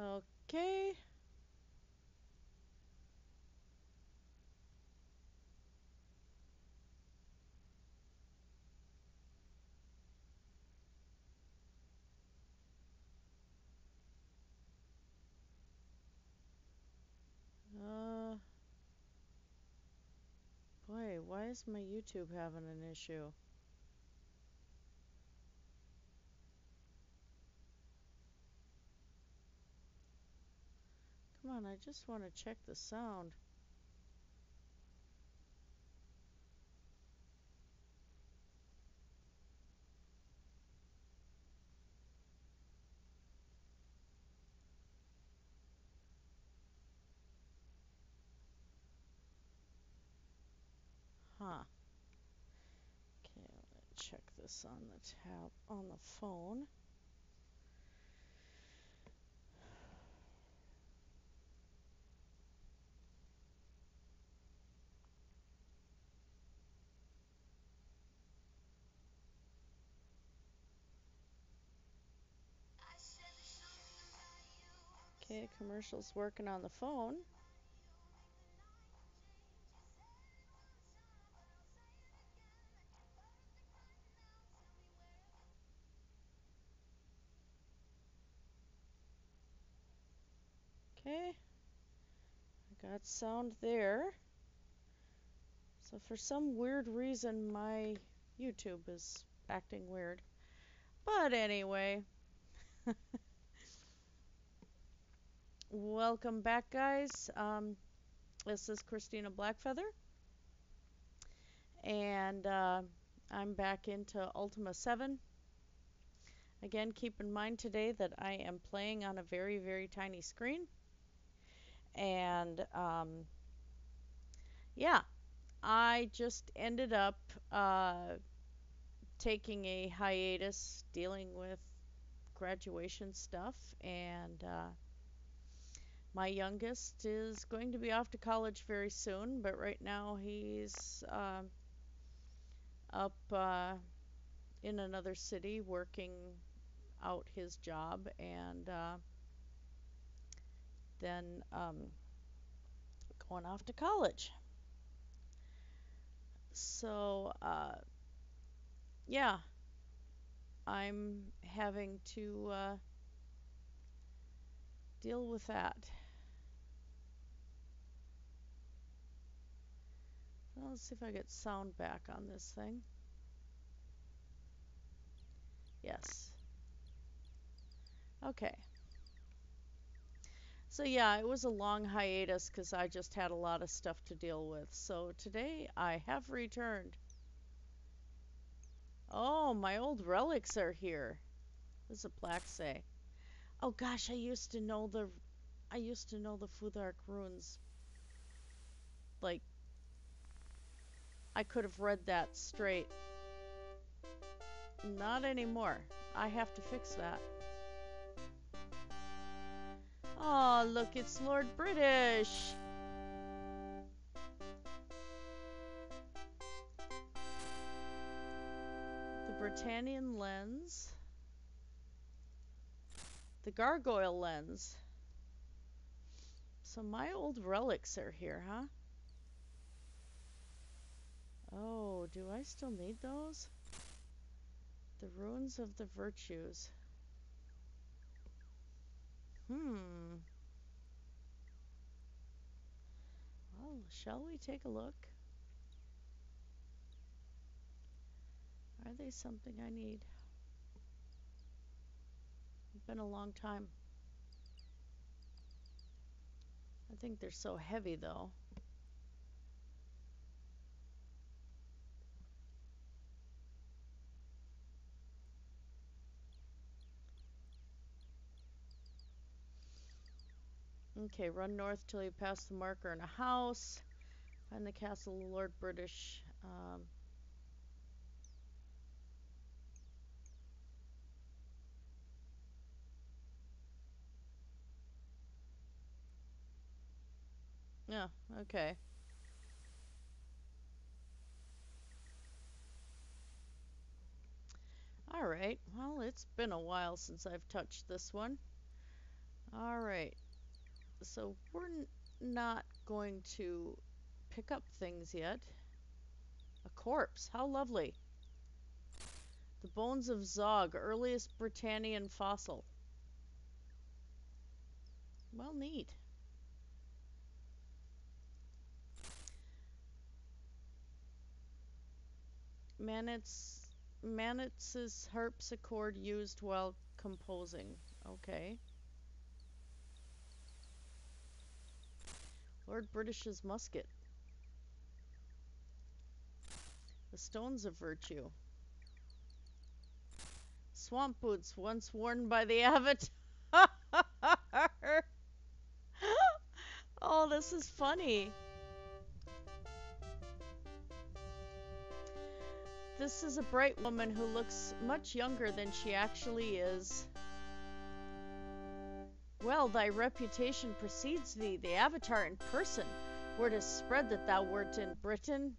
Okay. Uh, Boy, why is my YouTube having an issue? Come on, I just want to check the sound. Huh. Okay, let's check this on the tab on the phone. Okay, commercial's working on the phone. Okay, I got sound there. So for some weird reason, my YouTube is acting weird. But anyway, welcome back, guys. This is Christina Blackfeather, and I'm back into Ultima 7. Again, keep in mind today that I am playing on a very, very tiny screen. And yeah, I just ended up taking a hiatus dealing with graduation stuff, and my youngest is going to be off to college very soon, but right now he's up in another city working out his job, and then going off to college. So, yeah, I'm having to deal with that. Well, let's see if I get sound back on this thing. Yes. Okay. So yeah, it was a long hiatus because I just had a lot of stuff to deal with. So today I have returned. Oh, my old relics are here. What does the plaque say? Oh gosh, I used to know the Futhark runes. Like, I could have read that straight. Not anymore. I have to fix that. Oh, look, it's Lord British. The Britannian lens. The gargoyle lens. So my old relics are here, huh? Oh, do I still need those? The ruins of the virtues. Hmm. Well, shall we take a look? Are they something I need? It's been a long time. I think they're so heavy, though. Okay, run north till you pass the marker in a house. Find the castle of Lord British. Yeah, okay. Alright, well, it's been a while since I've touched this one. Alright, so we're not going to pick up things yet. A corpse, how lovely. The bones of Zog, earliest Britannian fossil. Well, neat. Manitz's harpsichord used while composing. Okay. Lord British's musket. The stones of virtue. Swamp boots once worn by the Avatar. Oh, this is funny. This is a bright woman who looks much younger than she actually is. Well, thy reputation precedes thee, the Avatar in person. Word is spread that thou wert in Britain.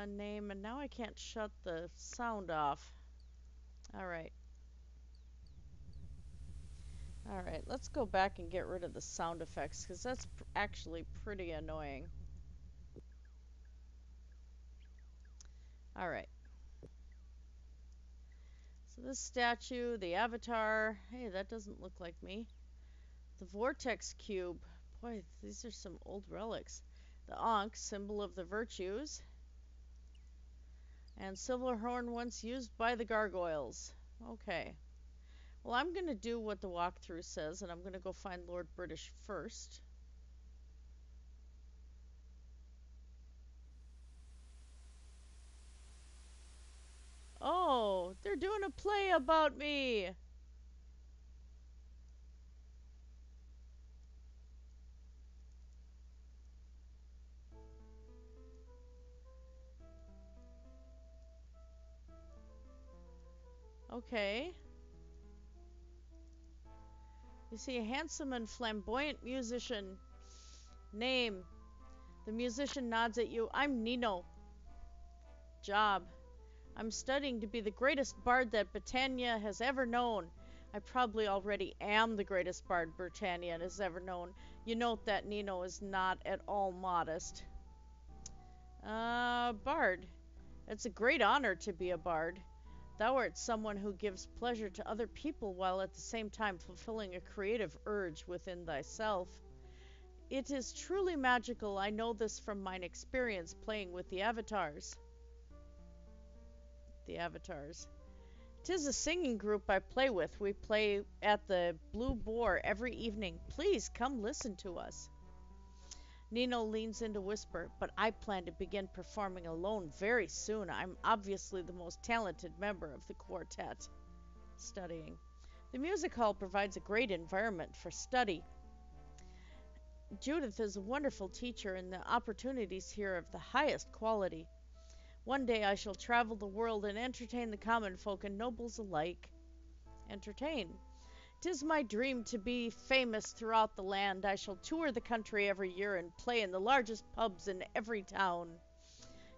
Name, and now I can't shut the sound off. Alright. Alright, let's go back and get rid of the sound effects, because that's actually pretty annoying. Alright. So this statue, the Avatar, hey, that doesn't look like me. The Vortex Cube, boy, these are some old relics. The Ankh, symbol of the virtues. And Silverhorn once used by the gargoyles. Okay. Well, I'm going to do what the walkthrough says, and I'm going to go find Lord British first. Oh, they're doing a play about me! Okay. You see a handsome and flamboyant musician. Name. The musician nods at you. I'm Nino. Job. I'm studying to be the greatest bard that Britannia has ever known. I probably already am the greatest bard Britannia has ever known. You note that Nino is not at all modest. Bard. It's a great honor to be a bard. Thou art someone who gives pleasure to other people while at the same time fulfilling a creative urge within thyself. It is truly magical. I know this from mine experience playing with the avatars. The avatars. 'Tis a singing group I play with. We play at the Blue Boar every evening. Please come listen to us. Nino leans in to whisper, but I plan to begin performing alone very soon. I'm obviously the most talented member of the quartet. Studying. The music hall provides a great environment for study. Judith is a wonderful teacher, and the opportunities here are of the highest quality. One day I shall travel the world and entertain the common folk and nobles alike. Entertain. 'Tis my dream to be famous throughout the land. I shall tour the country every year and play in the largest pubs in every town.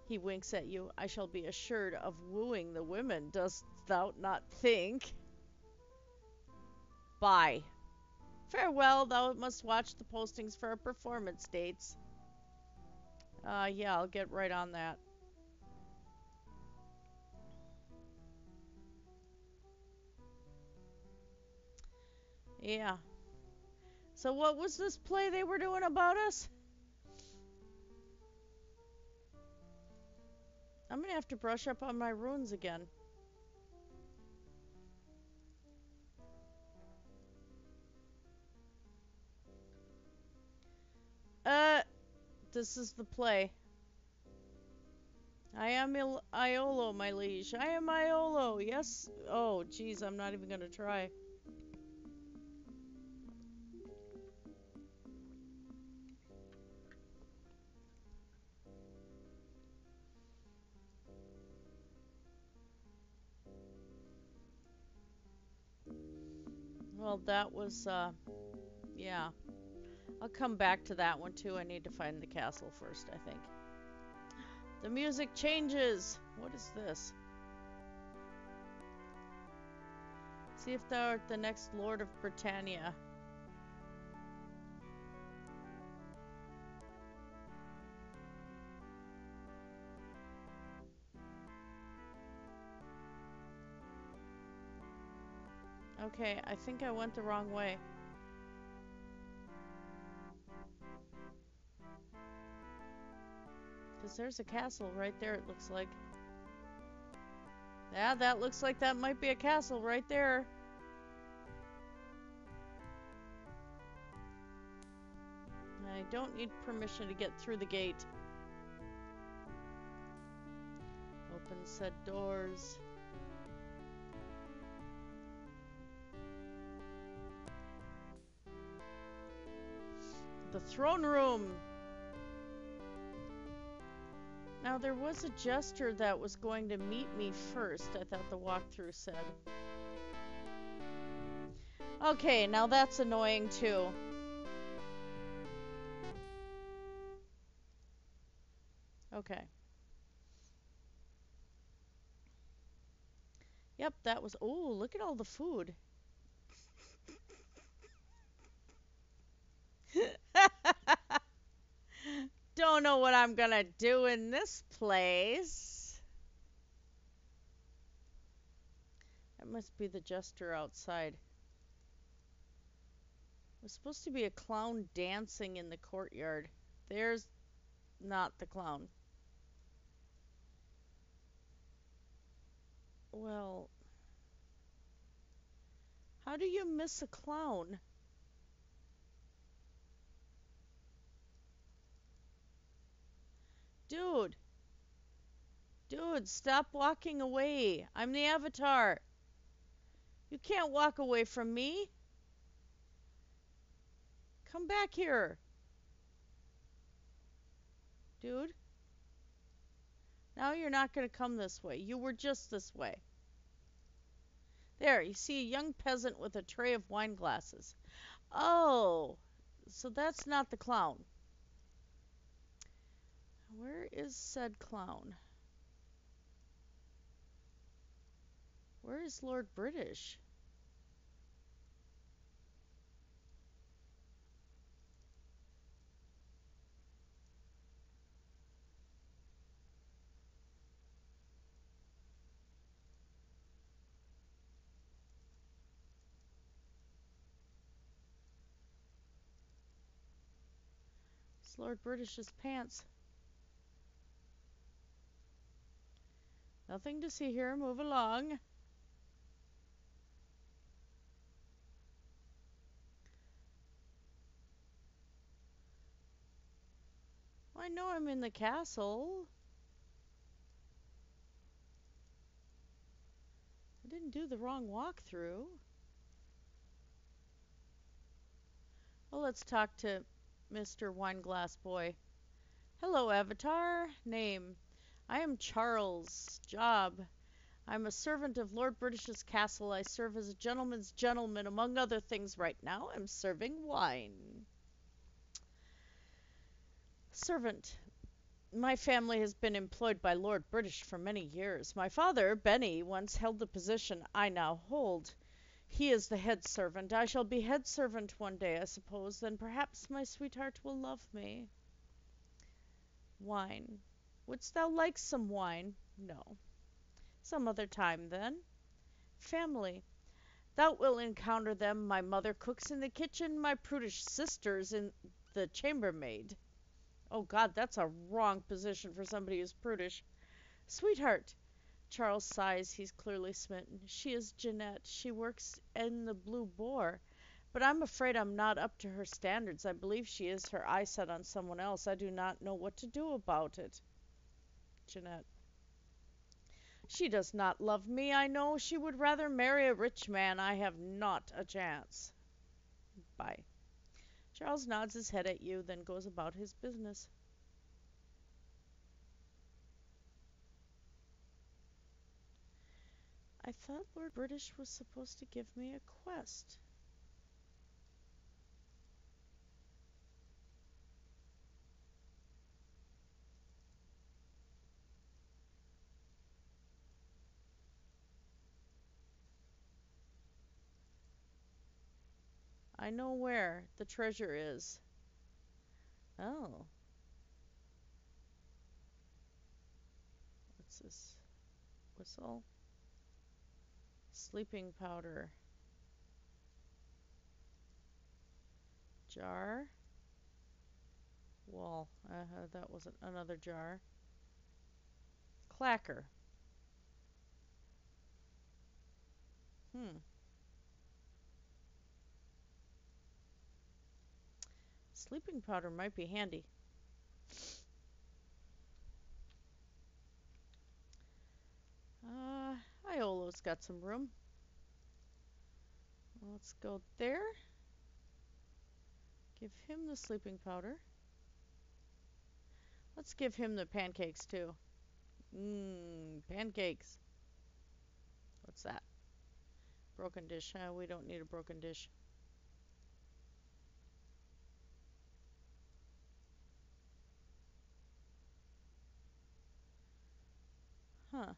He winks at you. I shall be assured of wooing the women, dost thou not think? Bye. Farewell, thou must watch the postings for our performance dates. Yeah, I'll get right on that. Yeah. So what was this play they were doing about us? I'm gonna have to brush up on my runes again. This is the play. I am Iolo, my liege. I am Iolo, yes. Oh, geez, I'm not even gonna try. Well, that was, yeah. I'll come back to that one too. I need to find the castle first, I think. The music changes. What is this? See if thou art the next Lord of Britannia. Okay, I think I went the wrong way. Because there's a castle right there, it looks like. Yeah, that looks like that might be a castle right there. I don't need permission to get through the gate. Open said doors. The throne room. Now there was a jester that was going to meet me first, I thought the walkthrough said. Okay, now that's annoying too. Okay. Yep, that was... Oh, look at all the food. Don't know what I'm gonna do in this place. That must be the jester outside. There's supposed to be a clown dancing in the courtyard. There's not the clown. Well, how do you miss a clown? Dude. Dude, stop walking away. I'm the avatar. You can't walk away from me. Come back here. Dude. Now you're not going to come this way. You were just this way. There, you see a young peasant with a tray of wine glasses. Oh, so that's not the clown. Where is said clown? Where is Lord British? It's Lord British's pants. Nothing to see here. Move along. I know I'm in the castle. I didn't do the wrong walkthrough. Well, let's talk to Mr. Wineglass Boy. Hello, Avatar. Name. I am Charles. Job. I'm a servant of Lord British's castle. I serve as a gentleman's gentleman. Among other things, right now I'm serving wine. Servant. My family has been employed by Lord British for many years. My father, Benny, once held the position I now hold. He is the head servant. I shall be head servant one day, I suppose. Then perhaps my sweetheart will love me. Wine. Wouldst thou like some wine? No. Some other time, then. Family. Thou wilt encounter them. My mother cooks in the kitchen, my prudish sisters in the chambermaid. Oh God, that's a wrong position for somebody who's prudish. Sweetheart. Charles sighs. He's clearly smitten. She is Jeanette. She works in the Blue Boar. But I'm afraid I'm not up to her standards. I believe she is her eye set on someone else. I do not know what to do about it. Jeanette. She does not love me, I know. She would rather marry a rich man. I have not a chance. Bye. Charles nods his head at you, then goes about his business. I thought Lord British was supposed to give me a quest. I know where the treasure is. Oh, what's this? Whistle? Sleeping powder. Jar. Wall. That wasn't another jar. Clacker. Hmm. Sleeping powder might be handy. Iolo's got some room. Let's go there. Give him the sleeping powder. Let's give him the pancakes too. Pancakes. What's that? Broken dish. We don't need a broken dish. Huh.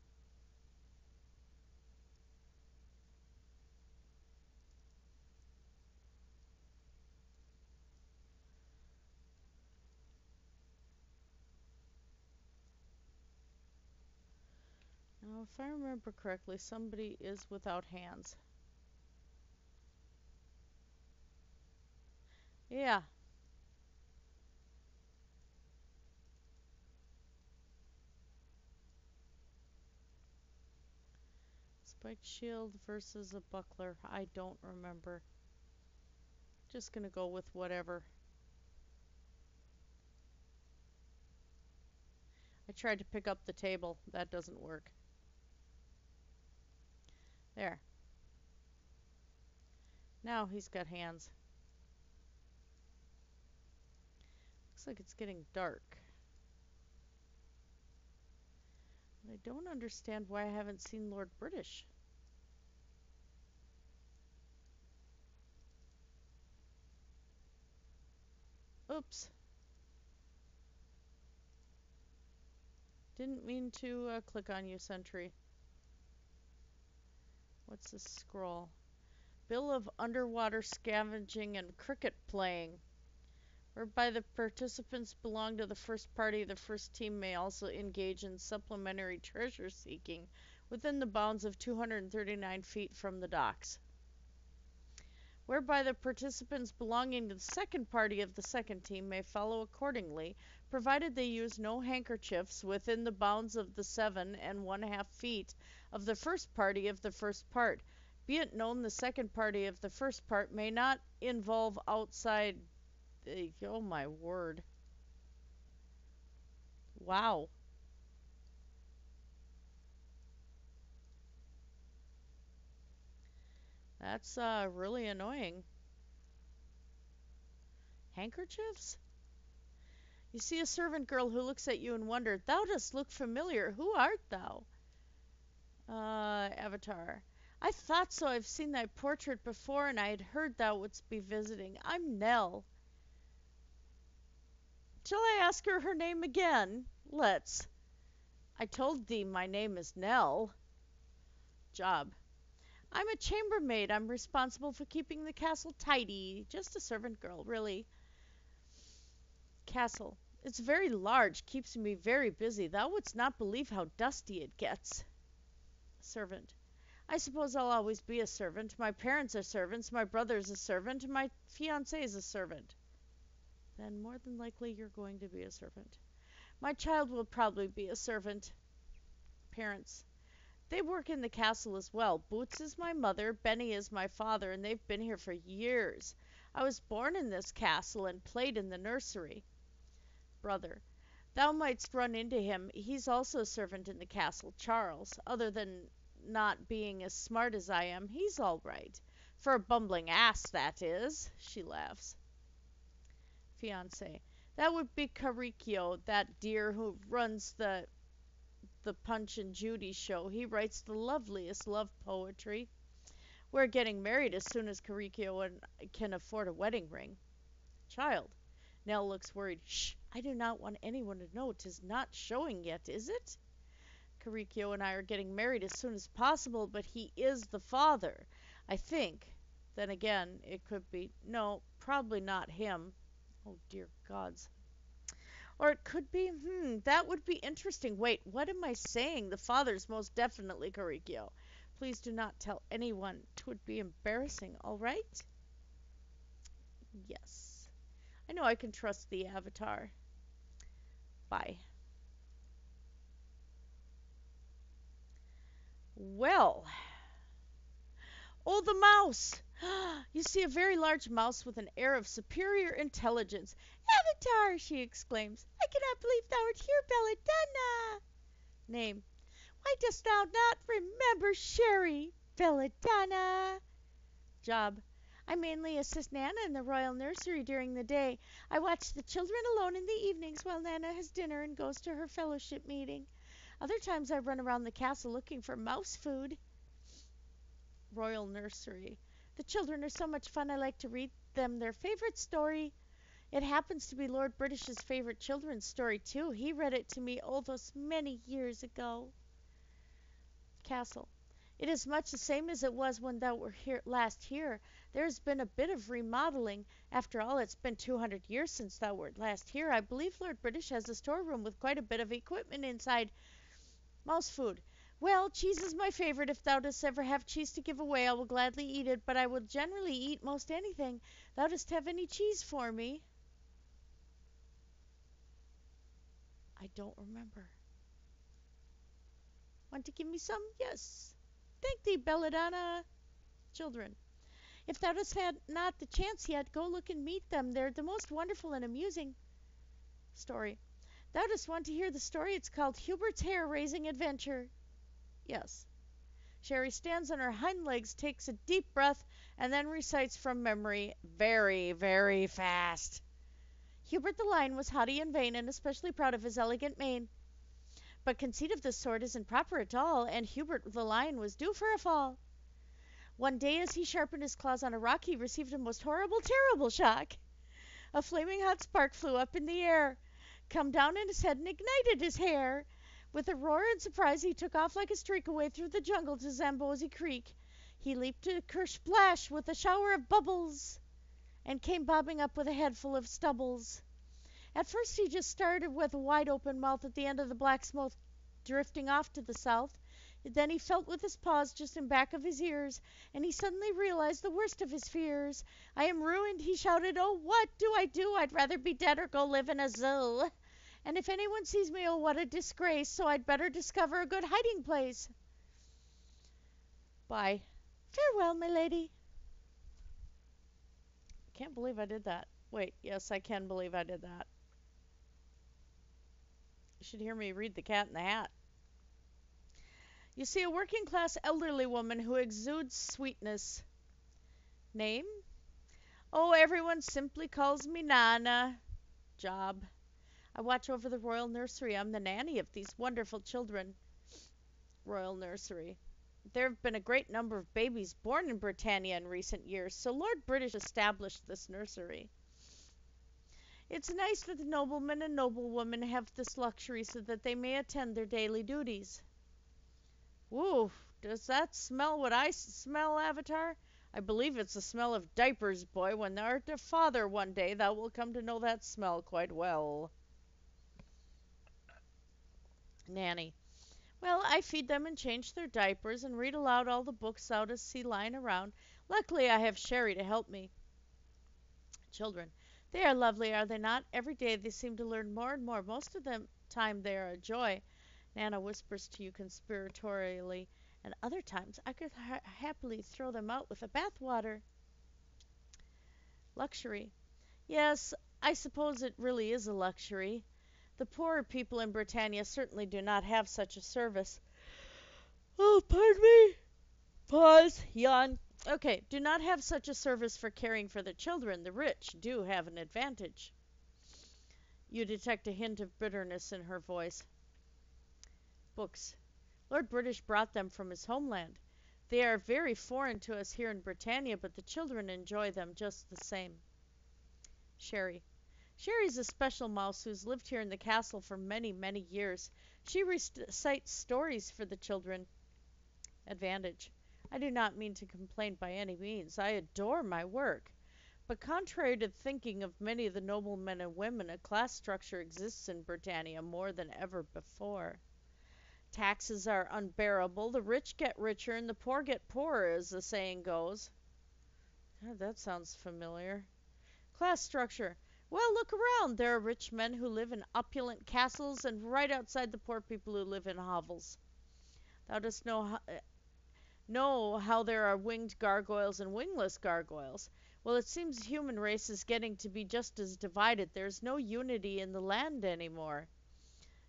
Now, if I remember correctly, somebody is without hands. Yeah. Spiked shield versus a buckler. I don't remember. Just gonna go with whatever. I tried to pick up the table. That doesn't work. There. Now he's got hands. Looks like it's getting dark. I don't understand why I haven't seen Lord British. Oops. Didn't mean to click on you, Sentry. What's this scroll? Bill of underwater scavenging and cricket playing, whereby the participants belong to the first party. The first team may also engage in supplementary treasure seeking within the bounds of 239 feet from the docks. Whereby the participants belonging to the second party of the second team may follow accordingly, provided they use no handkerchiefs within the bounds of the 7½ feet of the first party of the first part. Be it known the second party of the first part may not involve outside... oh my word. Wow. That's really annoying. Handkerchiefs? You see a servant girl who looks at you and wonder, "Thou dost look familiar. Who art thou?" Avatar. I thought so. I've seen thy portrait before, and I had heard thou wouldst be visiting. I'm Nell. Shall I ask her name again? Let's. I told thee my name is Nell. Job. I'm a chambermaid. I'm responsible for keeping the castle tidy. Just a servant girl, really. Castle. It's very large, keeps me very busy. Thou wouldst not believe how dusty it gets. Servant. I suppose I'll always be a servant. My parents are servants, my brother's a servant, and my fiancé is a servant. Then more than likely you're going to be a servant. My child will probably be a servant. Parents. They work in the castle as well. Boots is my mother, Benny is my father, and they've been here for years. I was born in this castle and played in the nursery. Brother. Thou mightst run into him. He's also a servant in the castle, Charles. Other than not being as smart as I am, he's all right. For a bumbling ass, that is. She laughs. Fiancé. That would be Caricchio, that dear who runs the Punch and Judy show. He writes the loveliest love poetry. We're getting married as soon as Caricchio and can afford a wedding ring. Child. Nell looks worried. Shh, I do not want anyone to know. 'Tis not showing yet, is it? Caricchio and I are getting married as soon as possible, but he is the father. I think Then again, it could be, no, probably not him. Oh, dear gods. Or it could be, that would be interesting. Wait, what am I saying? The father's most definitely Korikyo. Please do not tell anyone. It would be embarrassing, all right? Yes. I know I can trust the avatar. Bye. Well. Oh, the mouse! You see a very large mouse with an air of superior intelligence. Avatar! She exclaims. I cannot believe thou art here, Belladonna! Name. Why dost thou not remember Sherry, Belladonna? Job. I mainly assist Nana in the royal nursery during the day. I watch the children alone in the evenings while Nana has dinner and goes to her fellowship meeting. Other times I run around the castle looking for mouse food. Royal nursery. The children are so much fun I like to read them their favorite story. It happens to be Lord British's favorite children's story, too. He read it to me, oh, those many years ago. Castle. It is much the same as it was when thou were here last here. There has been a bit of remodeling. After all, it's been 200 years since thou wert last here. I believe Lord British has a storeroom with quite a bit of equipment inside. Mouse food. Well, cheese is my favorite. If thou dost ever have cheese to give away, I will gladly eat it, but I will generally eat most anything. Thou dost have any cheese for me? I don't remember. Want to give me some? Yes. Thank thee, Belladonna. Children. If thou dost had not the chance yet, go look and meet them. They're the most wonderful and amusing. Story. Thou dost want to hear the story? It's called Hubert's Hair-Raising Adventure. Yes. Sherry stands on her hind legs, takes a deep breath, and then recites from memory very, very fast. Hubert the Lion was haughty and vain, and especially proud of his elegant mane. But conceit of this sort isn't proper at all, and Hubert the Lion was due for a fall. One day as he sharpened his claws on a rock, he received a most horrible, terrible shock. A flaming hot spark flew up in the air, come down in his head, and ignited his hair. With a roar and surprise, he took off like a streak away through the jungle to Zambesi Creek. He leaped to kersplash with a shower of bubbles, and came bobbing up with a head full of stubbles. At first he just started with a wide open mouth at the end of the black smoke drifting off to the south. Then he felt with his paws just in back of his ears, and he suddenly realized the worst of his fears. I am ruined, he shouted. Oh, what do I do? I'd rather be dead or go live in a zoo. And if anyone sees me, oh, what a disgrace. So I'd better discover a good hiding place. Bye. Farewell, my lady. Can't believe I did that. Wait, yes, I can believe I did that. You should hear me read The Cat in the Hat. You see a working-class elderly woman who exudes sweetness. Name? Oh, everyone simply calls me Nana. Job. I watch over the royal nursery. I'm the nanny of these wonderful children. Royal nursery. There have been a great number of babies born in Britannia in recent years, so Lord British established this nursery. It's nice that the noblemen and noblewomen have this luxury so that they may attend their daily duties. Woo, does that smell what I smell, Avatar? I believe it's the smell of diapers, boy. When thou art a father one day, thou wilt come to know that smell quite well. Nanny. Well, I feed them and change their diapers and read aloud all the books thou dost see lying around. Luckily, I have Sherry to help me. Children. They are lovely, are they not? Every day they seem to learn more and more. Most of the time they are a joy. Nana whispers to you conspiratorially, and other times I could happily throw them out with a bathwater. Luxury. Yes, I suppose it really is a luxury. The poorer people in Britannia certainly do not have such a service. Oh, pardon me. Pause. Yawn. Okay, do not have such a service for caring for the children. The rich do have an advantage. You detect a hint of bitterness in her voice. Books. Lord British brought them from his homeland. They are very foreign to us here in Britannia, but the children enjoy them just the same. Sherry. Sherry's a special mouse who's lived here in the castle for many, many years. She recites stories for the children. Advantage. I do not mean to complain by any means. I adore my work. But contrary to the thinking of many of the noblemen and women, a class structure exists in Britannia more than ever before. Taxes are unbearable, the rich get richer, and the poor get poorer, as the saying goes. God, that sounds familiar. Class structure. Well, look around. There are rich men who live in opulent castles, and right outside the poor people who live in hovels. Thou dost know how there are winged gargoyles and wingless gargoyles. Well, it seems the human race is getting to be just as divided. There is no unity in the land anymore.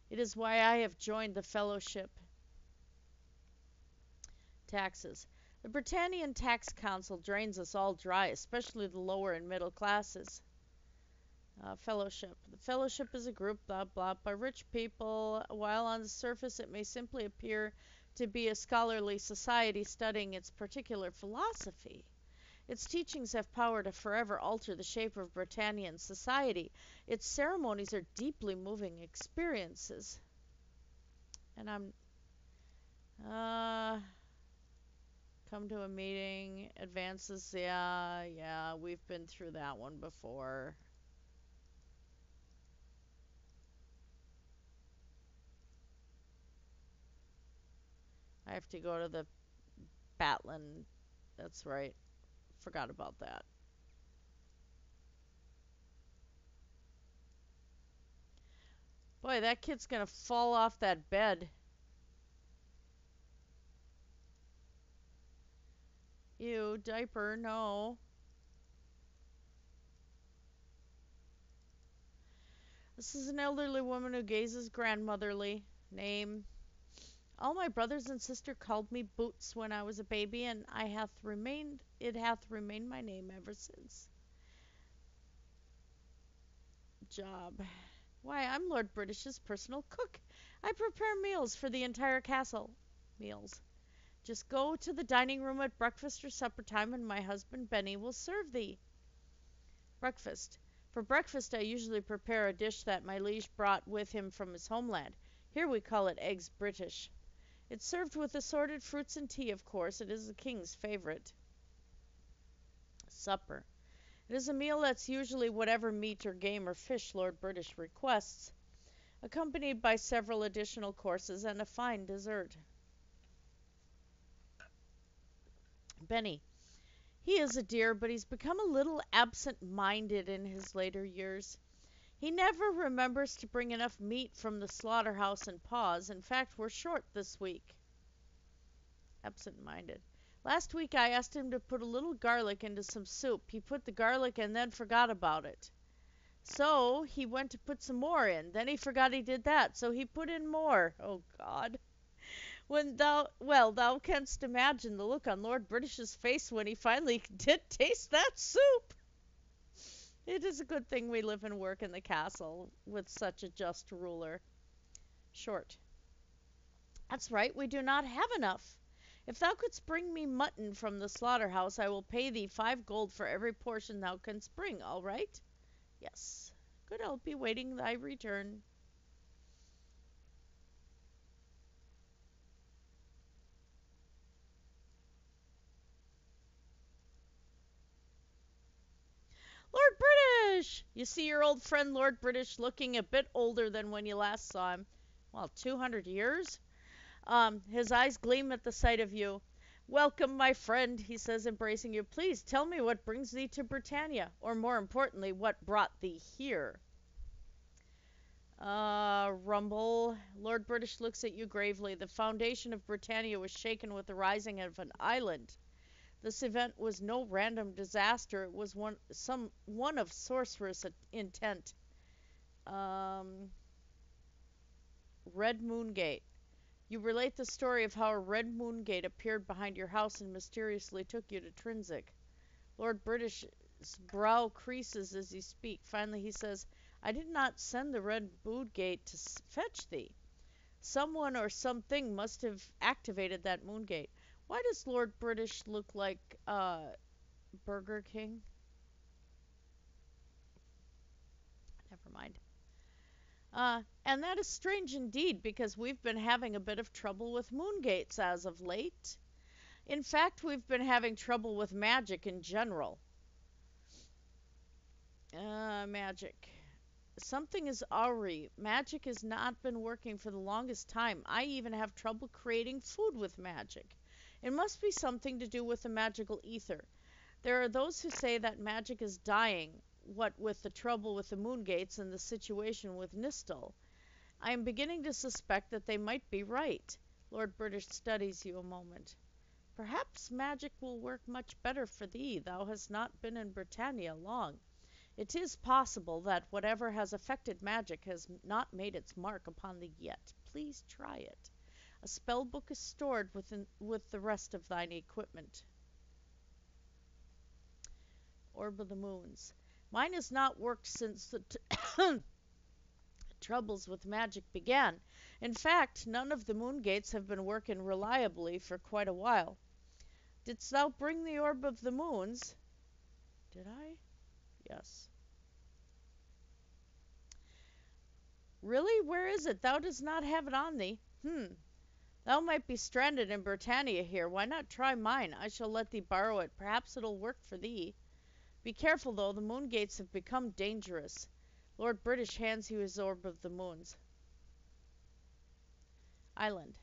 It is why I have joined the fellowship. Taxes. The Britannian Tax Council drains us all dry, especially the lower and middle classes. Fellowship. The fellowship is a group, blah blah, by rich people. While on the surface it may simply appear to be a scholarly society studying its particular philosophy, its teachings have power to forever alter the shape of Britannian society. Its ceremonies are deeply moving experiences. And come to a meeting, advances, yeah, we've been through that one before. I have to go to the Batlin. That's right. Forgot about that. Boy, that kid's gonna fall off that bed. Ew, diaper, no. This is an elderly woman who gazes grandmotherly. Name. All my brothers and sister called me Boots when I was a baby, and it hath remained my name ever since. Job. Why, I'm Lord British's personal cook. I prepare meals for the entire castle. Meals. Just go to the dining room at breakfast or supper time, and my husband Benny will serve thee. Breakfast. For breakfast, I usually prepare a dish that my liege brought with him from his homeland. Here we call it eggs British. It's served with assorted fruits and tea, of course. It is the king's favorite. Supper. It is a meal that's usually whatever meat or game or fish Lord British requests, accompanied by several additional courses and a fine dessert. Benny. He is a dear, but he's become a little absent-minded in his later years. He never remembers to bring enough meat from the slaughterhouse and paws. In fact, we're short this week. Absent-minded. Last week I asked him to put a little garlic into some soup. He put the garlic and then forgot about it. So he went to put some more in. Then he forgot he did that, so he put in more. Oh, God. Thou canst imagine the look on Lord British's face when he finally did taste that soup. It is a good thing we live and work in the castle with such a just ruler. Short. That's right, we do not have enough. If thou couldst bring me mutton from the slaughterhouse, I will pay thee 5 gold for every portion thou canst bring, all right? Yes. Good, I'll be waiting thy return. Lord British! You see your old friend Lord British looking a bit older than when you last saw him. Well, 200 years? His eyes gleam at the sight of you. Welcome, my friend, he says, embracing you. Please tell me what brings thee to Britannia, or more importantly, what brought thee here. Rumble. Lord British looks at you gravely. The foundation of Britannia was shaken with the rising of an island. This event was no random disaster. It was one of sorcerous intent. Red Moon Gate. You relate the story of how a red moon gate appeared behind your house and mysteriously took you to Trinzic. Lord British's brow creases as you speak. Finally he says, I did not send the red moon gate to fetch thee. Someone or something must have activated that moon gate. Why does Lord British look like Burger King? Never mind. And that is strange indeed, because we've been having a bit of trouble with moon gates as of late. In fact, we've been having trouble with magic in general. Magic. Something is awry. Magic has not been working for the longest time. I even have trouble creating food with magic. It must be something to do with the magical ether. There are those who say that magic is dying, what with the trouble with the moon gates and the situation with Nistal. I am beginning to suspect that they might be right. Lord British studies you a moment. Perhaps magic will work much better for thee. Thou hast not been in Britannia long. It is possible that whatever has affected magic has not made its mark upon thee yet. Please try it. A spell book is stored with the rest of thine equipment. Orb of the Moons. Mine has not worked since the troubles with magic began. In fact, none of the moon gates have been working reliably for quite a while. Didst thou bring the Orb of the Moons? Did I? Yes. Really? Where is it? Thou dost not have it on thee. Thou might be stranded in Britannia here. Why not try mine? I shall let thee borrow it. Perhaps it'll work for thee. Be careful, though. The moon gates have become dangerous. Lord British hands you his Orb of the Moons. Island.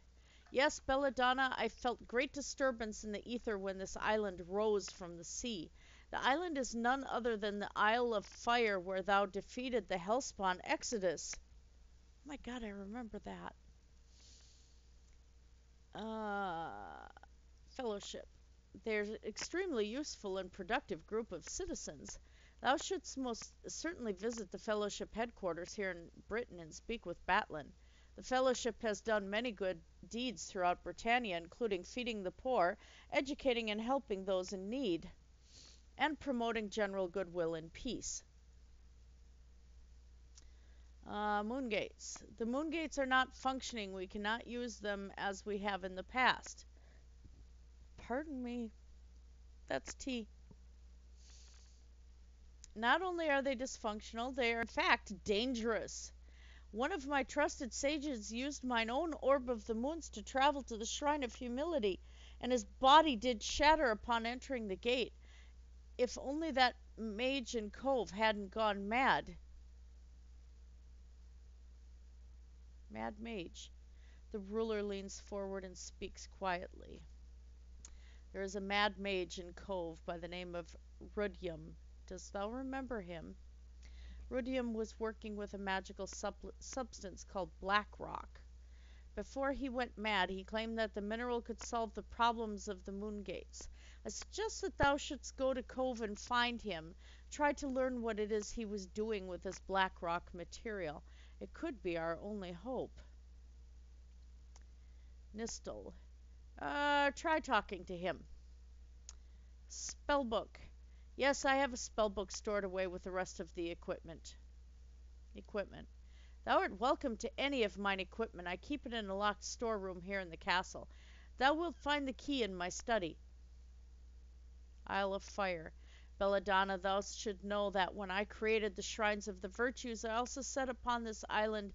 Yes, Belladonna, I felt great disturbance in the ether when this island rose from the sea. The island is none other than the Isle of Fire where thou defeated the hellspawn Exodus. Oh my god, I remember that. Fellowship. They're an extremely useful and productive group of citizens. Thou shouldst most certainly visit the Fellowship headquarters here in Britain and speak with Batlin. The Fellowship has done many good deeds throughout Britannia, including feeding the poor, educating and helping those in need, and promoting general goodwill and peace. Moon gates. The moon gates are not functioning. We cannot use them as we have in the past. Pardon me. That's tea. Not only are they dysfunctional, they are in fact dangerous. One of my trusted sages used mine own Orb of the Moons to travel to the Shrine of Humility, and his body did shatter upon entering the gate. If only that mage in Cove hadn't gone mad. Mad mage. The ruler leans forward and speaks quietly. There is a mad mage in Cove by the name of Rudyum. Dost thou remember him? Rudyum was working with a magical substance called black rock. Before he went mad, he claimed that the mineral could solve the problems of the moon gates. I suggest that thou shouldst go to Cove and find him. Try to learn what it is he was doing with this black rock material. It could be our only hope. Nistal. Try talking to him. Spellbook. Yes, I have a spellbook stored away with the rest of the equipment. Thou art welcome to any of mine equipment. I keep it in a locked storeroom here in the castle. Thou wilt find the key in my study. Isle of Fire. Belladonna, thou should know that when I created the shrines of the virtues, I also set upon this island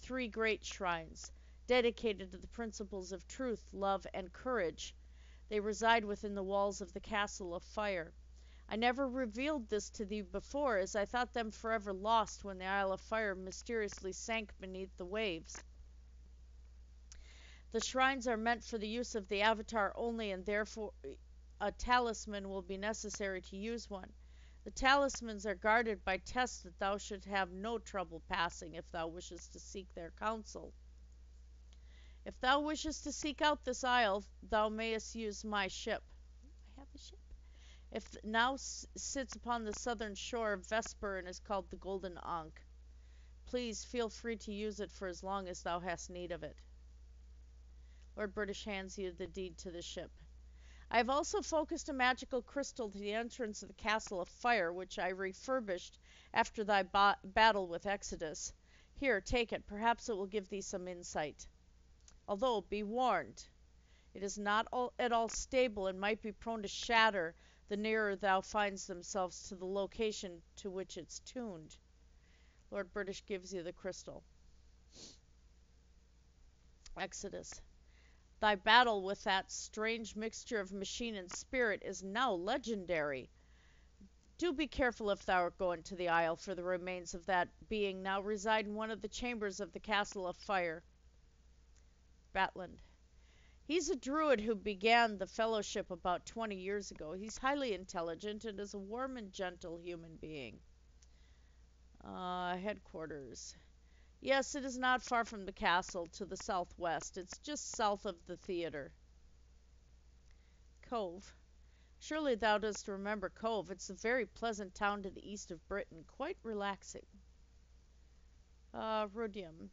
3 great shrines, dedicated to the principles of truth, love, and courage. They reside within the walls of the Castle of Fire. I never revealed this to thee before, as I thought them forever lost when the Isle of Fire mysteriously sank beneath the waves. The shrines are meant for the use of the Avatar only, and therefore a talisman will be necessary to use one. The talismans are guarded by tests that thou should have no trouble passing if thou wishest to seek their counsel. If thou wishest to seek out this isle, thou mayest use my ship. I have a ship. It now sits upon the southern shore of Vesper and is called the Golden Ankh. Please feel free to use it for as long as thou hast need of it. Lord British hands you the deed to the ship. I have also focused a magical crystal to the entrance of the Castle of Fire, which I refurbished after thy battle with Exodus. Here, take it. Perhaps it will give thee some insight. Although, be warned, it is not at all stable and might be prone to shatter the nearer thou finds themselves to the location to which it's tuned. Lord British gives you the crystal. Exodus. Thy battle with that strange mixture of machine and spirit is now legendary. Do be careful if thou art going to the Isle, for the remains of that being now reside in one of the chambers of the Castle of Fire. Batland. He's a druid who began the fellowship about 20 years ago. He's highly intelligent and is a warm and gentle human being. Headquarters. Yes, it is not far from the castle to the southwest. It's just south of the theater. Cove. Surely thou dost remember Cove. It's a very pleasant town to the east of Britain, quite relaxing. Rudium.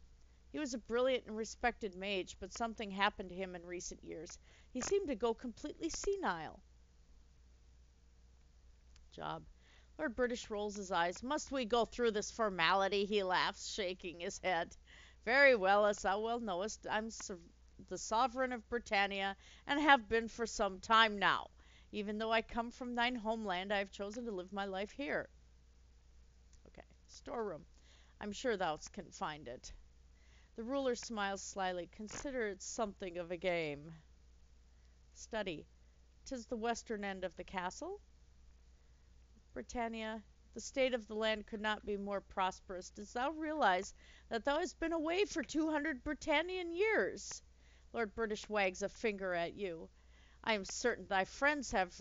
He was a brilliant and respected mage, but something happened to him in recent years. He seemed to go completely senile. Job. Lord British rolls his eyes. Must we go through this formality? He laughs, shaking his head. Very well, as thou well knowest, I'm the sovereign of Britannia, and have been for some time now. Even though I come from thine homeland, I have chosen to live my life here. Okay, storeroom. I'm sure thou can find it. The ruler smiles slyly. Consider it something of a game. Study. 'Tis the western end of the castle. Britannia, the state of the land could not be more prosperous. Dost thou realize that thou hast been away for 200 Britannian years? Lord British wags a finger at you. I am certain thy friends have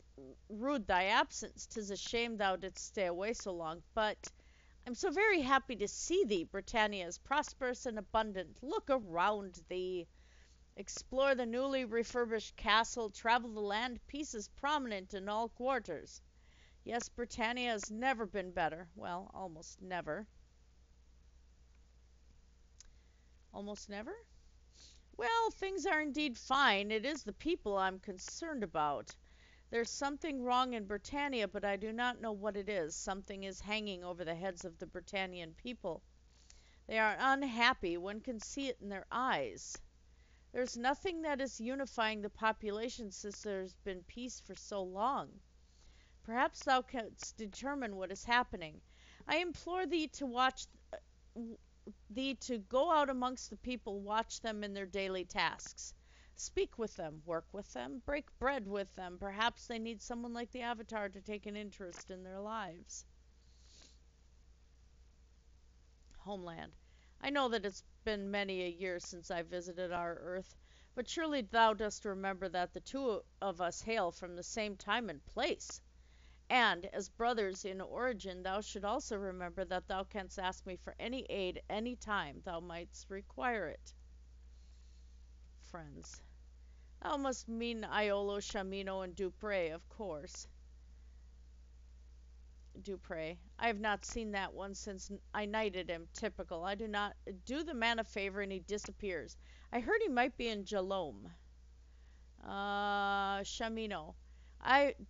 rued thy absence. 'Tis a shame thou didst stay away so long, but I'm so very happy to see thee. Britannia is prosperous and abundant. Look around thee. Explore the newly refurbished castle. Travel the land. Peace is prominent in all quarters. Yes, Britannia has never been better. Well, almost never. Almost never? Well, things are indeed fine. It is the people I'm concerned about. There's something wrong in Britannia, but I do not know what it is. Something is hanging over the heads of the Britannian people. They are unhappy. One can see it in their eyes. There's nothing that is unifying the population since there's been peace for so long. Perhaps thou canst determine what is happening. I implore thee to go out amongst the people, watch them in their daily tasks. Speak with them, work with them, break bread with them. Perhaps they need someone like the Avatar to take an interest in their lives. Homeland. I know that it's been many a year since I visited our Earth, but surely thou dost remember that the two of us hail from the same time and place. And, as brothers in origin, thou should also remember that thou canst ask me for any aid any time thou mightst require it. Friends. Thou must mean Iolo, Shamino, and Dupre, of course. Dupre. I have not seen that one since I knighted him. Typical. I do not do the man a favor and he disappears. I heard he might be in Jalome. Shamino.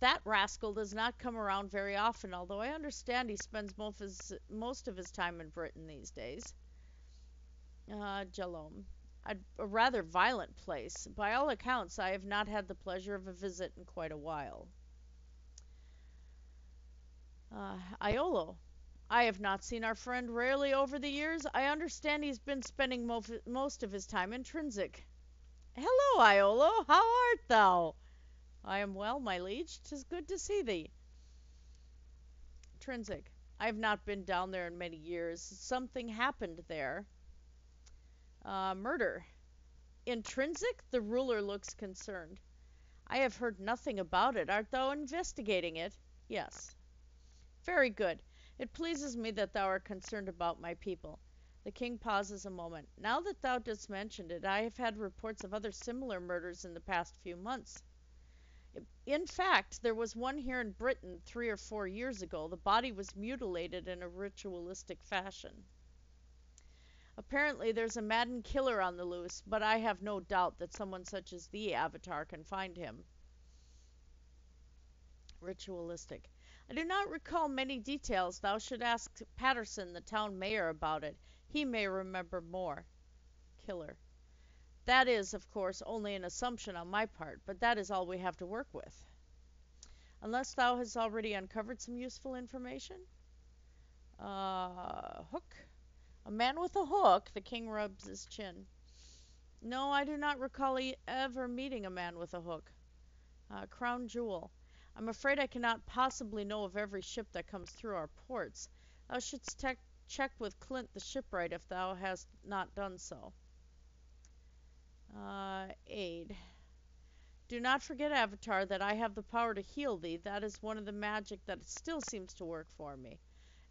That rascal does not come around very often, although I understand he spends most of his time in Britain these days. Jalome. A rather violent place. By all accounts, I have not had the pleasure of a visit in quite a while. Iolo. I have not seen our friend rarely over the years. I understand he's been spending most of his time in Trinsic. Hello, Iolo. How art thou? I am well, my liege. 'Tis good to see thee. Trinsic. I have not been down there in many years. Something happened there. Murder. Intrinsic? The ruler looks concerned. I have heard nothing about it. Art thou investigating it? Yes. Very good. It pleases me that thou art concerned about my people. The king pauses a moment. Now that thou dost mention it, I have had reports of other similar murders in the past few months. In fact, there was one here in Britain 3 or 4 years ago. The body was mutilated in a ritualistic fashion. Apparently, there's a maddened killer on the loose, but I have no doubt that someone such as thee, Avatar, can find him. Ritualistic. I do not recall many details. Thou should ask Patterson, the town mayor, about it. He may remember more. Killer. That is, of course, only an assumption on my part, but that is all we have to work with. Unless thou hast already uncovered some useful information? Hook. A man with a hook. The king rubs his chin. No, I do not recall ever meeting a man with a hook. Crown Jewel. I'm afraid I cannot possibly know of every ship that comes through our ports. Thou shouldst check with Clint the shipwright if thou hast not done so. Aid. Do not forget, Avatar, that I have the power to heal thee. That is one of the magic that still seems to work for me.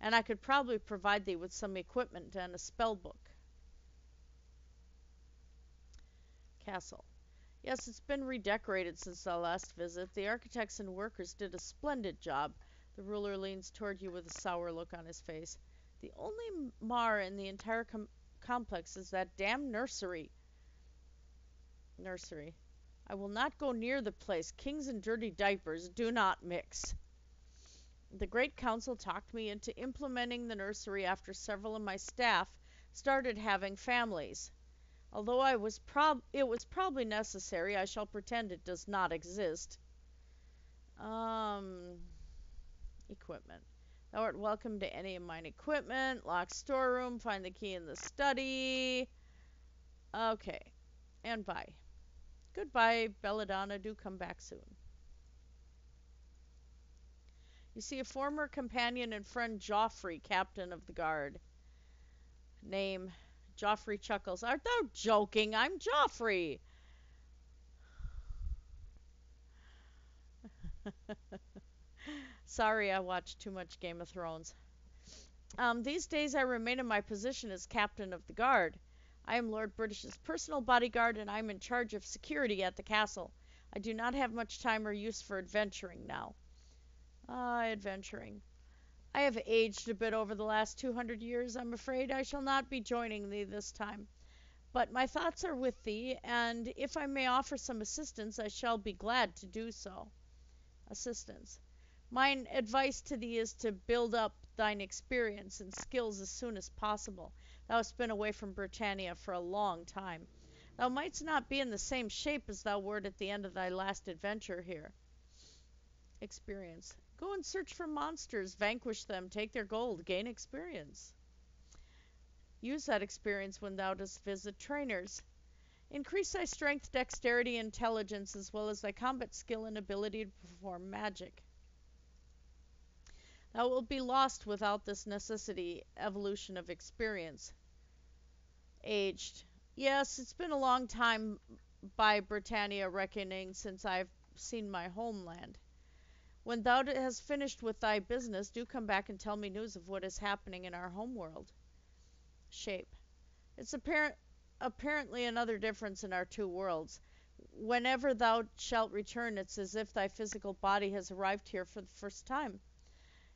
And I could probably provide thee with some equipment and a spell book. Castle. Yes, it's been redecorated since our last visit. The architects and workers did a splendid job. The ruler leans toward you with a sour look on his face. The only mar in the entire complex is that damn nursery. Nursery. I will not go near the place. Kings and dirty diapers do not mix. The Great Council talked me into implementing the nursery after several of my staff started having families. Although it was probably necessary, I shall pretend it does not exist. Equipment. Thou art welcome to any of mine equipment. Lock storeroom. Find the key in the study. Okay. And bye. Goodbye, Belladonna. Do come back soon. You see a former companion and friend, Joffrey, captain of the guard. Name. Joffrey chuckles. Art thou joking? I'm Joffrey. Sorry, I watched too much Game of Thrones. These days I remain in my position as captain of the guard. I am Lord British's personal bodyguard, and I am in charge of security at the castle. I do not have much time or use for adventuring now. Adventuring. I have aged a bit over the last 200 years. I'm afraid I shall not be joining thee this time. But my thoughts are with thee, and if I may offer some assistance, I shall be glad to do so. Assistance. Mine advice to thee is to build up thine experience and skills as soon as possible. Thou hast been away from Britannia for a long time. Thou mightst not be in the same shape as thou wert at the end of thy last adventure here. Experience. Go and search for monsters, vanquish them, take their gold, gain experience. Use that experience when thou dost visit trainers. Increase thy strength, dexterity, intelligence, as well as thy combat skill and ability to perform magic. Thou wilt be lost without this necessity evolution of experience. Aged. Yes, it's been a long time by Britannia reckoning since I've seen my homeland. When thou hast finished with thy business, do come back and tell me news of what is happening in our homeworld. Shape. It's apparently another difference in our two worlds. Whenever thou shalt return, it's as if thy physical body has arrived here for the first time.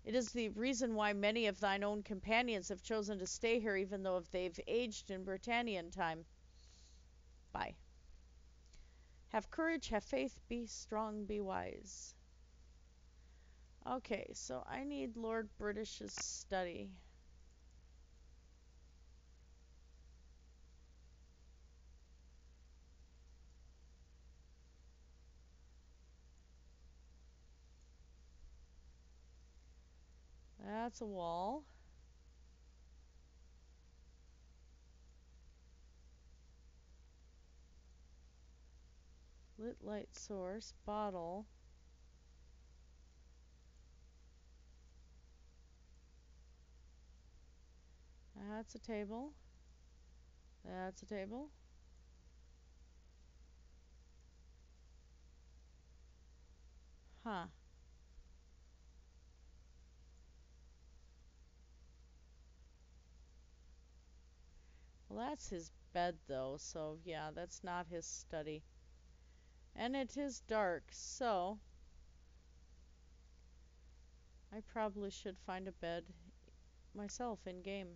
It is the reason why many of thine own companions have chosen to stay here, even though they've aged in Britannian time. Bye. Have courage, have faith, be strong, be wise. Okay, so I need Lord British's study. That's a wall. Lit light source, bottle. That's a table. That's a table. Huh. Well, that's his bed, though, so yeah, that's not his study. And it is dark, so I probably should find a bed myself in game.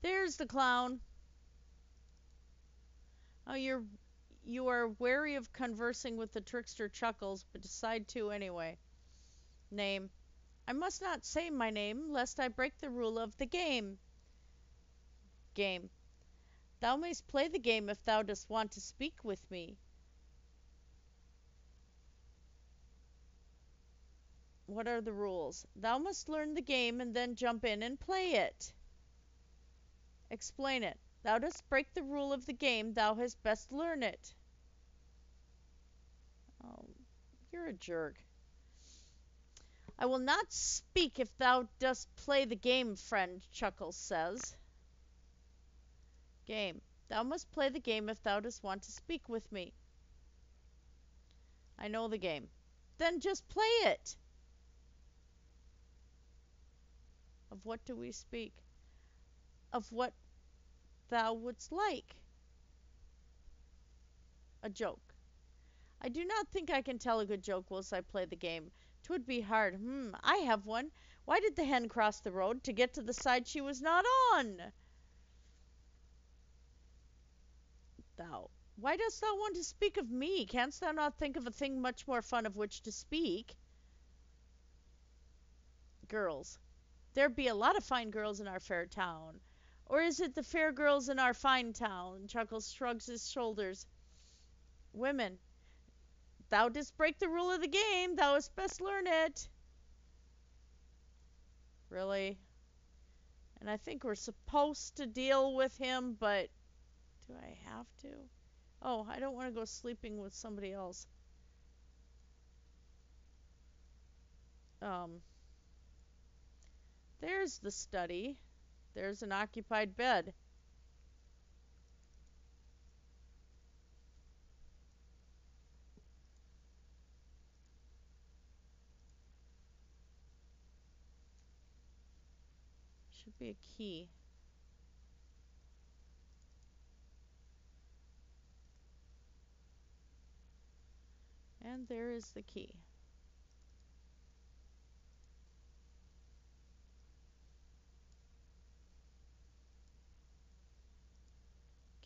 There's the clown. Oh, you are wary of conversing with the trickster Chuckles, but decide to anyway. Name. I must not say my name, lest I break the rule of the game. Game. Thou mayst play the game if thou dost want to speak with me. What are the rules? Thou must learn the game and then jump in and play it. Explain it. Thou dost break the rule of the game, thou hast best learn it. Oh, you're a jerk. I will not speak if thou dost play the game, friend, Chuckles says. Game. Thou must play the game if thou dost want to speak with me. I know the game. Then just play it. Of what do we speak? Of what thou wouldst like. A joke. I do not think I can tell a good joke whilst I play the game. 'Twould be hard. I have one. Why did the hen cross the road? To get to the side she was not on. Thou. Why dost thou want to speak of me? Canst thou not think of a thing much more fun of which to speak? Girls. There be a lot of fine girls in our fair town. Or is it the fair girls in our fine town? Chuckles shrugs his shoulders. Women. Thou didst break the rule of the game. Thou hast best learn it. Really? And I think we're supposed to deal with him, but do I have to? Oh, I don't want to go sleeping with somebody else. There's the study. There's an occupied bed. Should be a key. And there is the key.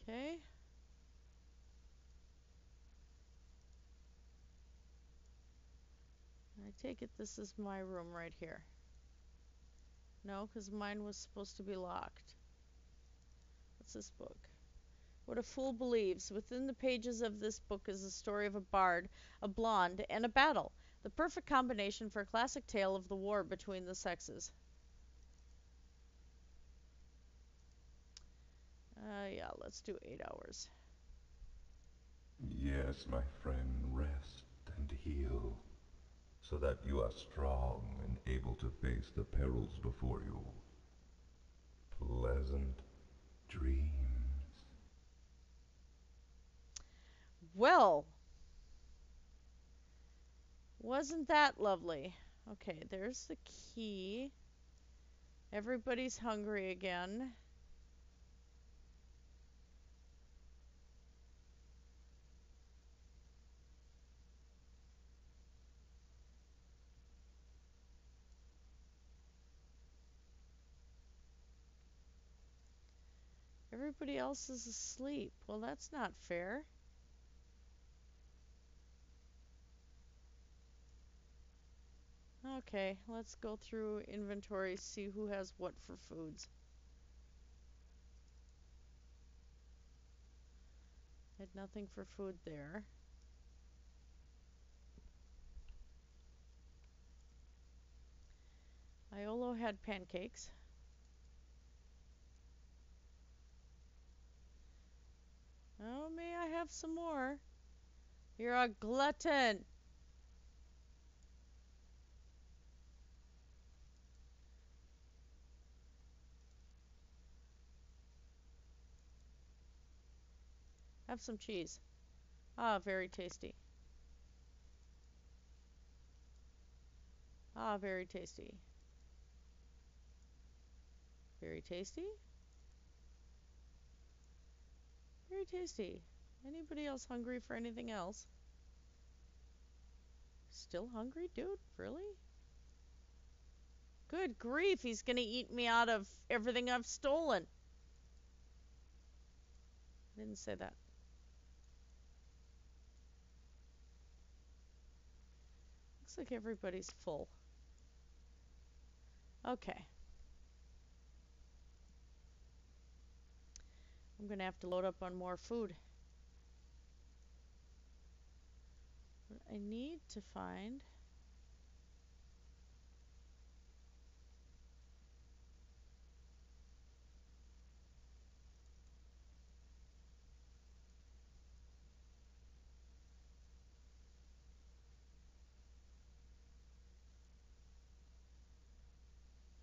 Okay. I take it this is my room right here. No, because mine was supposed to be locked. What's this book? What a Fool Believes. Within the pages of this book is the story of a bard, a blonde, and a battle. The perfect combination for a classic tale of the war between the sexes. Yeah, let's do 8 hours. Yes, my friend, rest and heal, so that you are strong and able to face the perils before you. Pleasant dreams. Well, wasn't that lovely? Okay, there's the key. Everybody's hungry again. Everybody else is asleep. Well, that's not fair. Okay, let's go through inventory, see who has what for foods. Had nothing for food there. Iolo had pancakes. Oh, may I have some more? You're a glutton. Have some cheese. Ah, very tasty. Ah, very tasty. Very tasty? Very tasty. Anybody else hungry for anything else? Still hungry, dude? Really? Good grief, he's gonna eat me out of everything I've stolen. I didn't say that. Looks like everybody's full. Okay. I'm gonna have to load up on more food. What I need to find.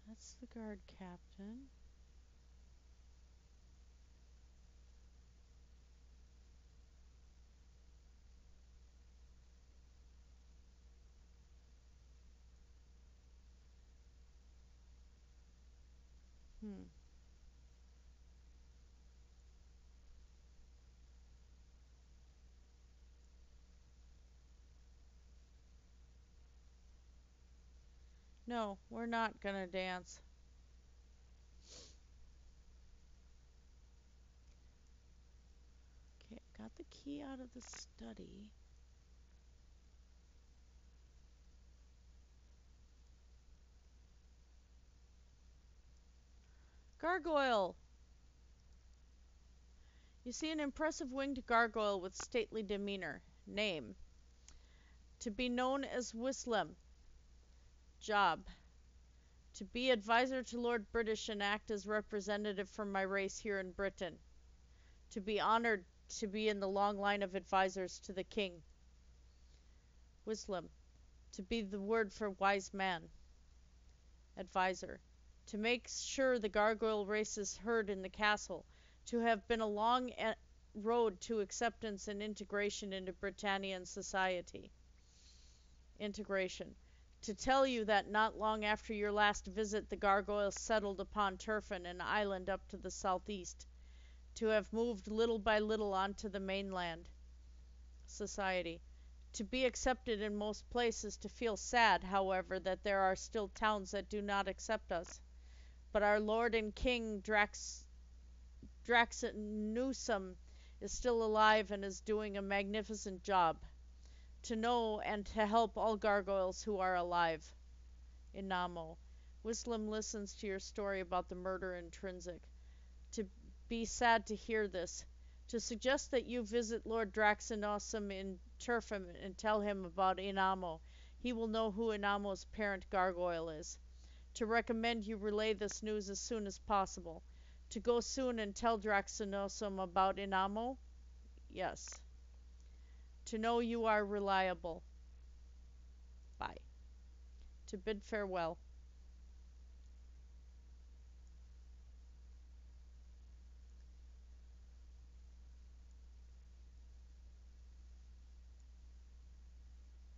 That's the guard captain. Hmm. No, we're not gonna dance. Okay, got the key out of the study. Gargoyle! You see an impressive winged gargoyle with stately demeanor. Name. To be known as Wislam. Job. To be advisor to Lord British and act as representative for my race here in Britain. To be honored to be in the long line of advisors to the king. Wislam. To be the word for wise man. Advisor. To make sure the gargoyle race is heard in the castle. To have been a long road to acceptance and integration into Britannian society. Integration. To tell you that not long after your last visit the gargoyles settled upon Turfin, an island up to the southeast. To have moved little by little onto the mainland. Society. To be accepted in most places, to feel sad, however, that there are still towns that do not accept us. But our Lord and King Draxnusum is still alive and is doing a magnificent job. To know and to help all gargoyles who are alive. Inamo. Wislam listens to your story about the murder intrinsic. To be sad to hear this. To suggest that you visit Lord Draxnusum in Turfam and tell him about Inamo. He will know who Inamo's parent gargoyle is. To recommend you relay this news as soon as possible. To go soon and tell Draxnusum about Inamo? Yes. To know you are reliable. Bye. To bid farewell.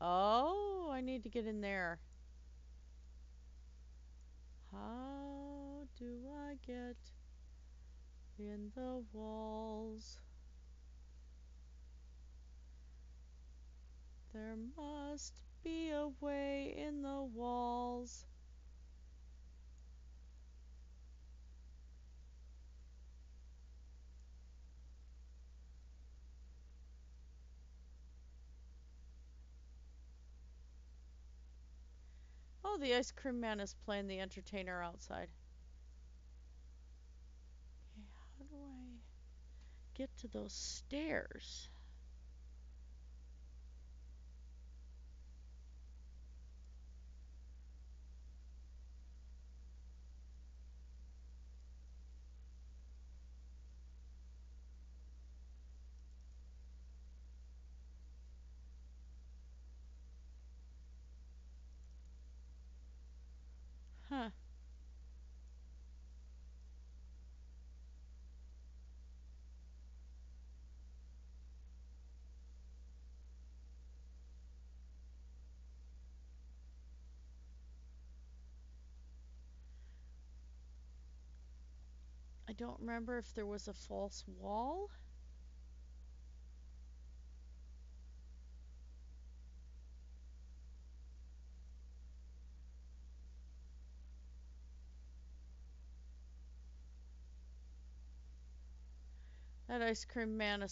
Oh, I need to get in there. How do I get in the walls? There must be a way in the walls. Oh, the ice cream man is playing the entertainer outside. Okay, how do I get to those stairs? Huh. I don't remember if there was a false wall. That ice cream man is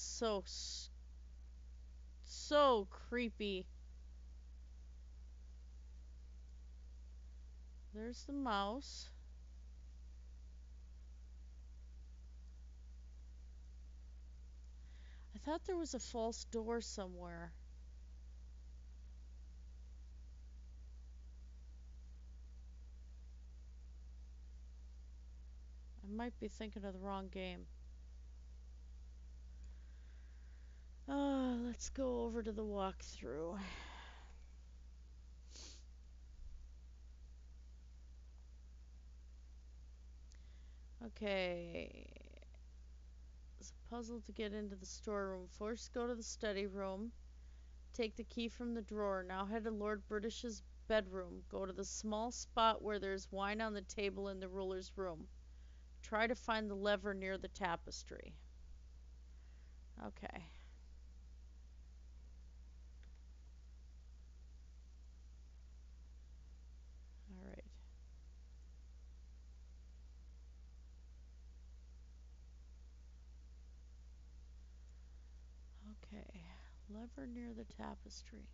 so creepy. There's the mouse. thought there was a false door somewhere. I might be thinking of the wrong game. Let's go over to the walkthrough. Okay. It's a puzzle to get into the storeroom. First, go to the study room. Take the key from the drawer. Now head to Lord British's bedroom. Go to the small spot where there's wine on the table in the ruler's room. Try to find the lever near the tapestry. Okay. Alright. Okay. Lever near the tapestry.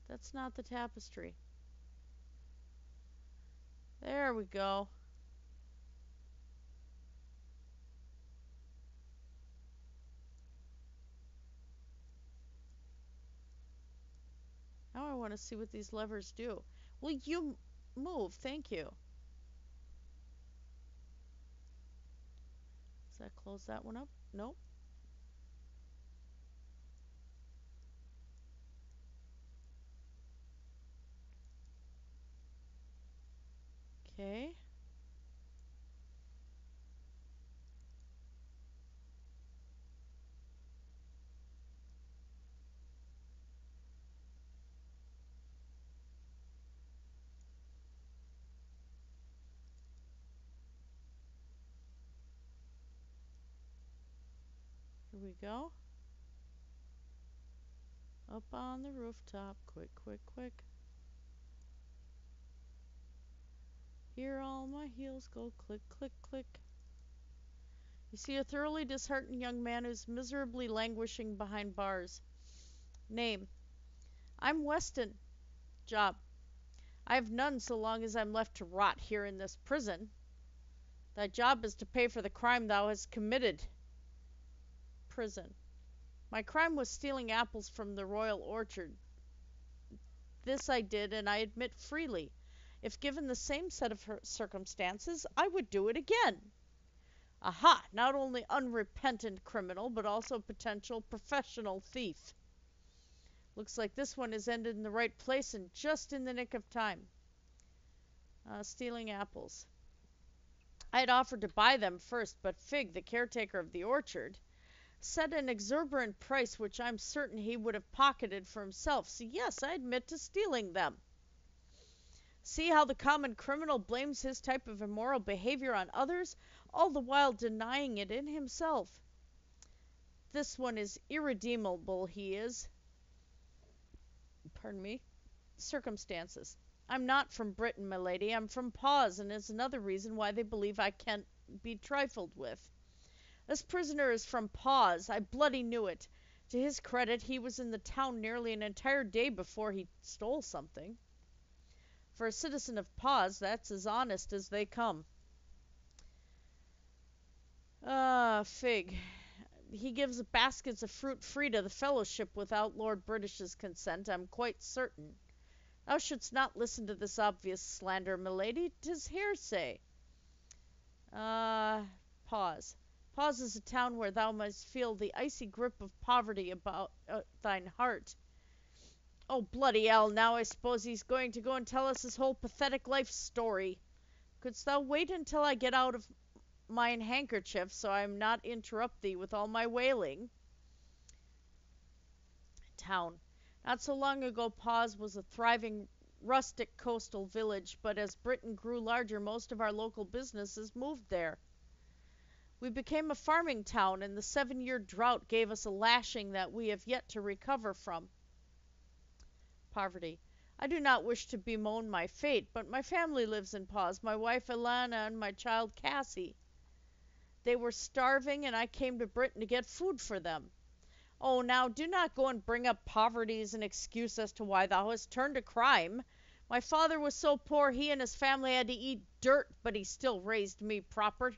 That's not the tapestry. There we go. Now I want to see what these levers do. Will you move? Thank you. Does that close that one up? Nope. Okay. Here we go. Up on the rooftop. Quick, quick, quick. Hear all my heels go click, click, click. You see a thoroughly disheartened young man who's miserably languishing behind bars. Name. I'm Weston. Job. I have none so long as I'm left to rot here in this prison. Thy job is to pay for the crime thou hast committed. Prison. My crime was stealing apples from the royal orchard. This I did, and I admit freely. If given the same set of circumstances, I would do it again. Aha! Not only unrepentant criminal, but also potential professional thief. Looks like this one has ended in the right place and just in the nick of time. Stealing apples. I had offered to buy them first, but Fig, the caretaker of the orchard, set an exorbitant price which I'm certain he would have pocketed for himself. So yes, I admit to stealing them. See how the common criminal blames his type of immoral behavior on others, all the while denying it in himself. This one is irredeemable, he is. Pardon me. Circumstances. I'm not from Britain, my lady. I'm from Paws, and is another reason why they believe I can't be trifled with. This prisoner is from Paws. I bloody knew it. To his credit, he was in the town nearly an entire day before he stole something. For a citizen of Paws, that's as honest as they come. Fig. He gives baskets of fruit free to the fellowship without Lord British's consent, I'm quite certain. Thou shouldst not listen to this obvious slander, milady. 'Tis hearsay. Pause. Pause is a town where thou must feel the icy grip of poverty about thine heart. Oh, bloody hell, now I suppose he's going to go and tell us his whole pathetic life story. Couldst thou wait until I get out of mine handkerchief, so I am not interrupt thee with all my wailing? Town. Not so long ago, Paws was a thriving rustic coastal village, but as Britain grew larger, most of our local businesses moved there. We became a farming town, and the 7-year drought gave us a lashing that we have yet to recover from. Poverty. I do not wish to bemoan my fate, but my family lives in Paws, my wife Alana and my child Cassie. They were starving, and I came to Britain to get food for them. Oh, now do not go and bring up poverty as an excuse as to why thou hast turned to crime. My father was so poor he and his family had to eat dirt, but he still raised me proper.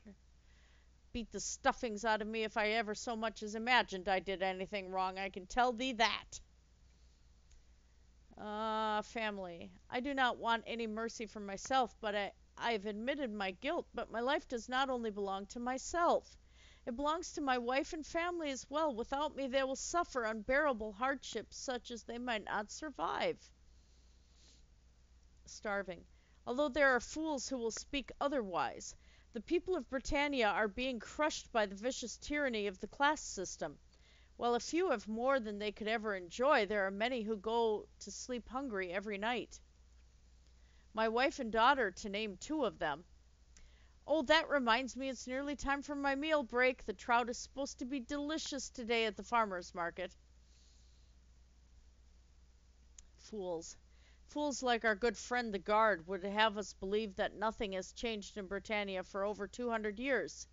Beat the stuffings out of me if I ever so much as imagined I did anything wrong, I can tell thee that. Family. I do not want any mercy for myself, but I've admitted my guilt, but my life does not only belong to myself. It belongs to my wife and family as well. Without me, they will suffer unbearable hardships such as they might not survive. Starving. Although there are fools who will speak otherwise, the people of Britannia are being crushed by the vicious tyranny of the class system. While a few have more than they could ever enjoy, there are many who go to sleep hungry every night. My wife and daughter, to name two of them. Oh, that reminds me, it's nearly time for my meal break. The trout is supposed to be delicious today at the farmer's market. Fools. Fools like our good friend the guard would have us believe that nothing has changed in Britannia for over 200 years,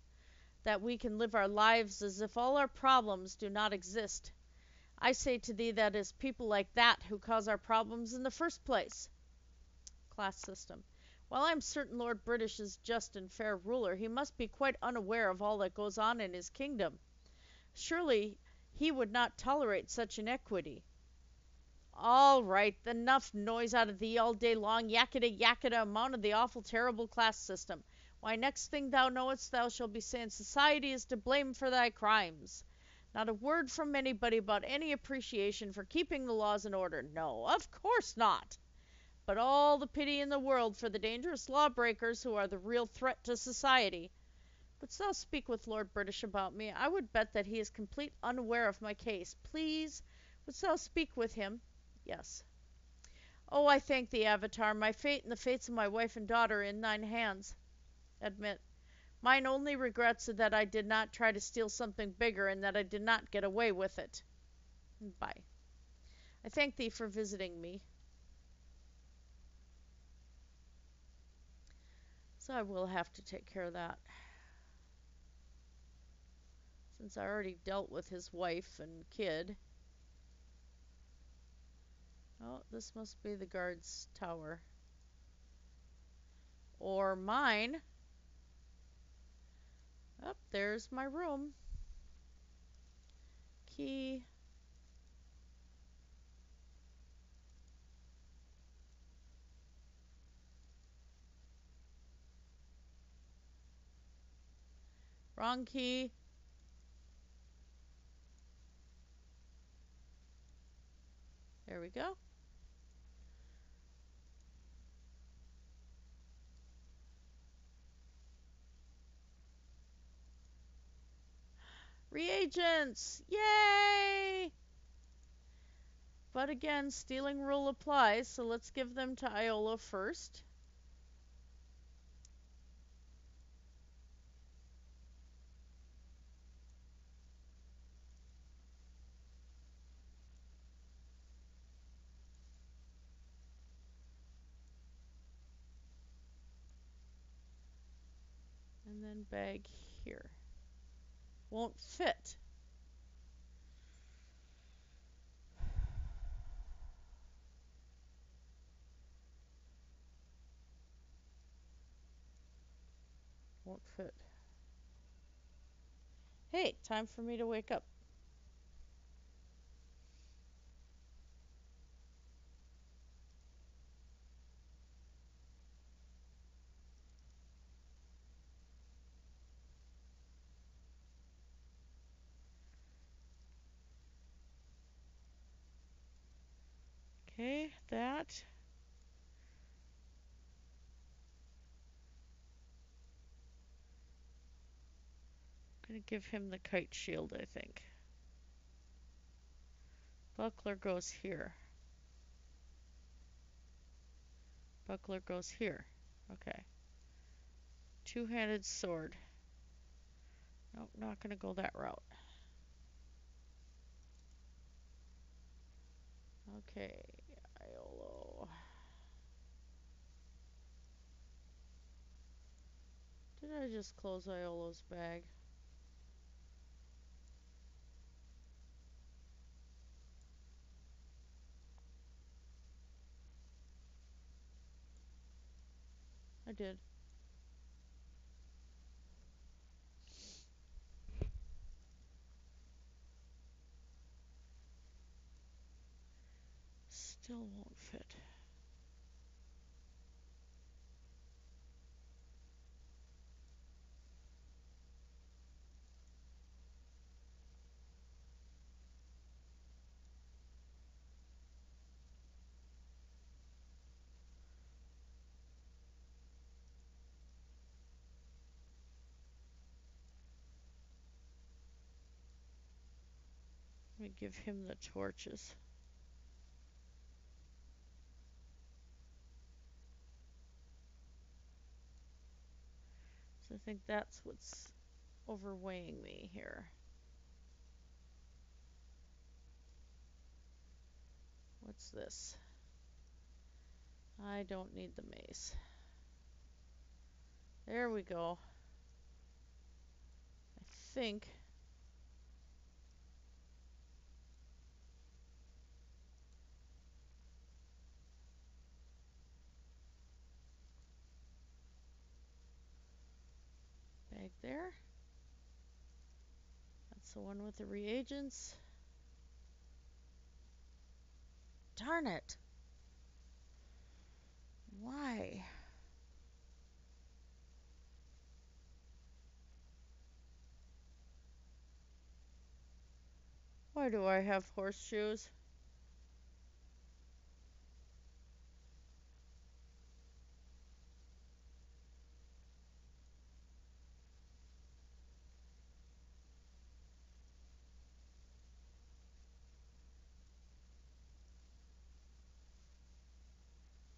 that we can live our lives as if all our problems do not exist. I say to thee that it is people like that who cause our problems in the first place. Class system. While I am certain Lord British is just and fair ruler, he must be quite unaware of all that goes on in his kingdom. Surely he would not tolerate such inequity. All right, enough noise out of thee all day long. Yaketa yaketa amount of the awful terrible class system. Why, next thing thou knowest, thou shalt be saying society is to blame for thy crimes. Not a word from anybody about any appreciation for keeping the laws in order. No, of course not. But all the pity in the world for the dangerous lawbreakers who are the real threat to society. Wouldst thou speak with Lord British about me? I would bet that he is completely unaware of my case. Please, wouldst thou speak with him? Yes. Oh, I thank thee, Avatar. My fate and the fates of my wife and daughter are in thine hands. Admit. Mine only regrets are that I did not try to steal something bigger and that I did not get away with it. Bye. I thank thee for visiting me. So I will have to take care of that. Since I already dealt with his wife and kid. Oh, this must be the guard's tower. Or mine. Oh, there's my room. Key. Wrong key. There we go. Reagents! Yay! But again, stealing rule applies, so let's give them to Iolo first. And then bag here. Won't fit. Won't fit. Hey, time for me to wake up. Okay, that. I'm gonna give him the kite shield, I think. Buckler goes here. Buckler goes here. Okay. Two-handed sword. Nope, not gonna go that route. Okay, Iolo. Did I just close Iolo's bag? did. Still won't fit. Let me give him the torches. So I think that's what's overweighing me here. What's this? I don't need the mace. There we go. I think. Bag there. That's the one with the reagents. Darn it. Why? Why do I have horseshoes?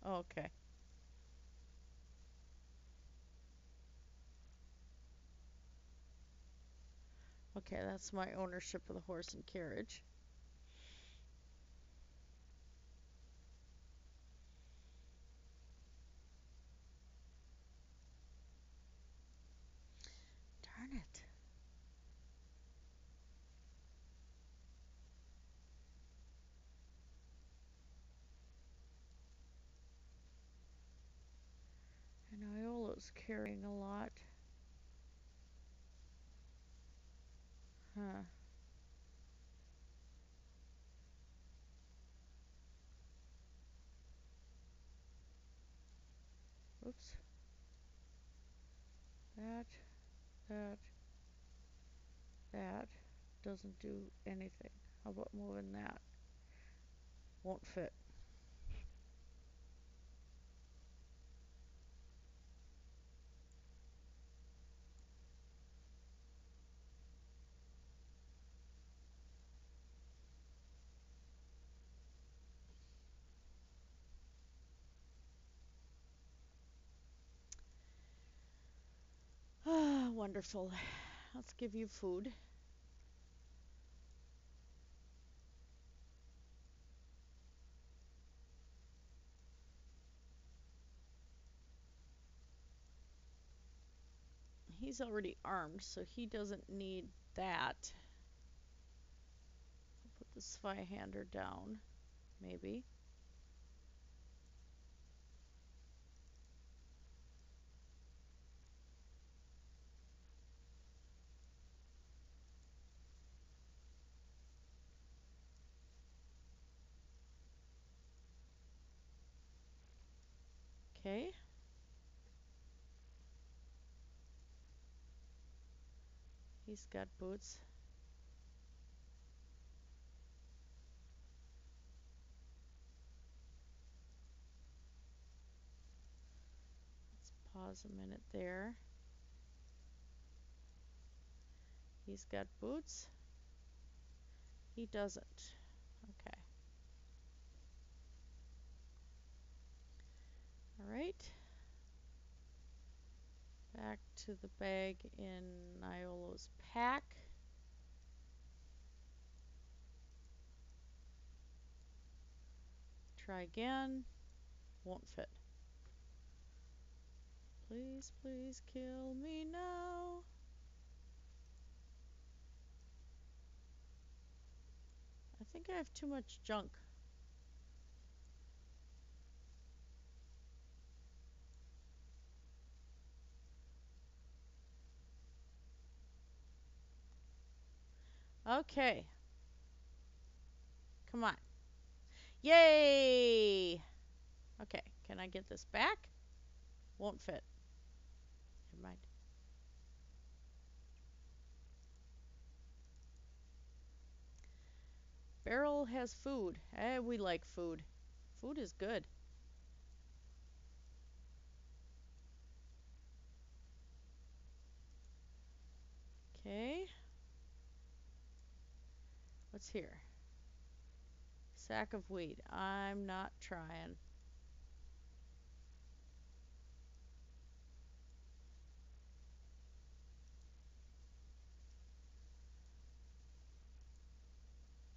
Okay. Okay, that's my ownership of the horse and carriage. Darn it. And Iola's carrying a lot. Huh. Oops. That, that, that doesn't do anything. How about moving that? Won't fit. Ah, wonderful. Let's give you food. He's already armed, so he doesn't need that. I'll put the Zweihander down, maybe. Okay. He's got boots. Let's pause a minute there. He's got boots. He doesn't. Okay. All right. Back to the bag in Iolo's pack. Try again. Won't fit. Please, please kill me now. I think I have too much junk. Okay. Come on. Yay! Okay, can I get this back? Won't fit. Never mind. Barrel has food. We like food. Food is good. Okay. What's here? Sack of wheat. I'm not trying.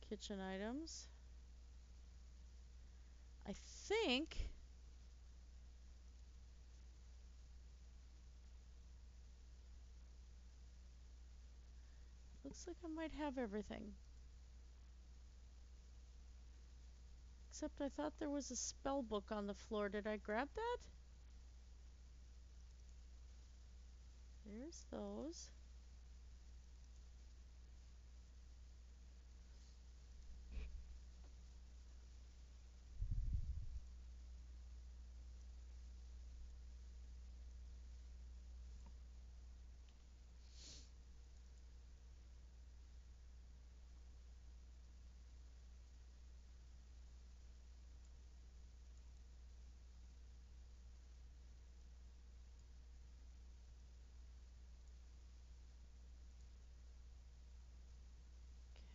Kitchen items. I think. Looks like I might have everything. Except I thought there was a spell book on the floor. Did I grab that? There's those.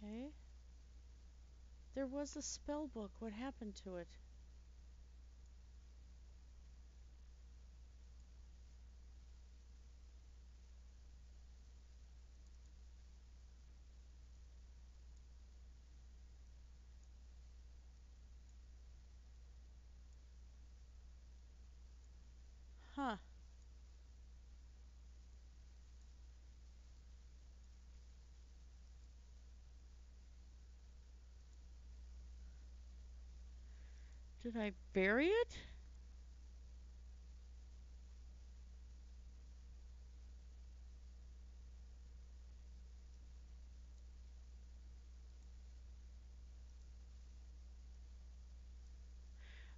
Okay. There was a spell book. What happened to it? Huh. Did I bury it?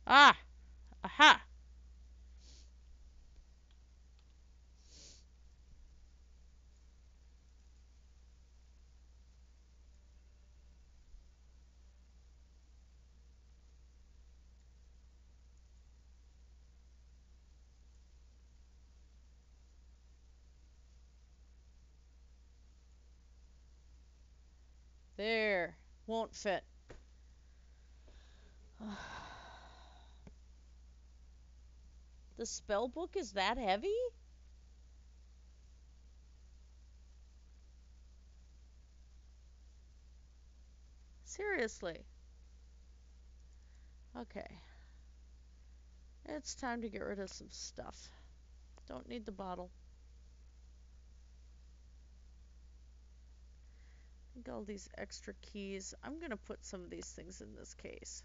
Ah! Aha! There. Won't fit. The spell book is that heavy? Seriously. Okay. It's time to get rid of some stuff. Don't need the bottle. I think all these extra keys. I'm going to put some of these things in this case.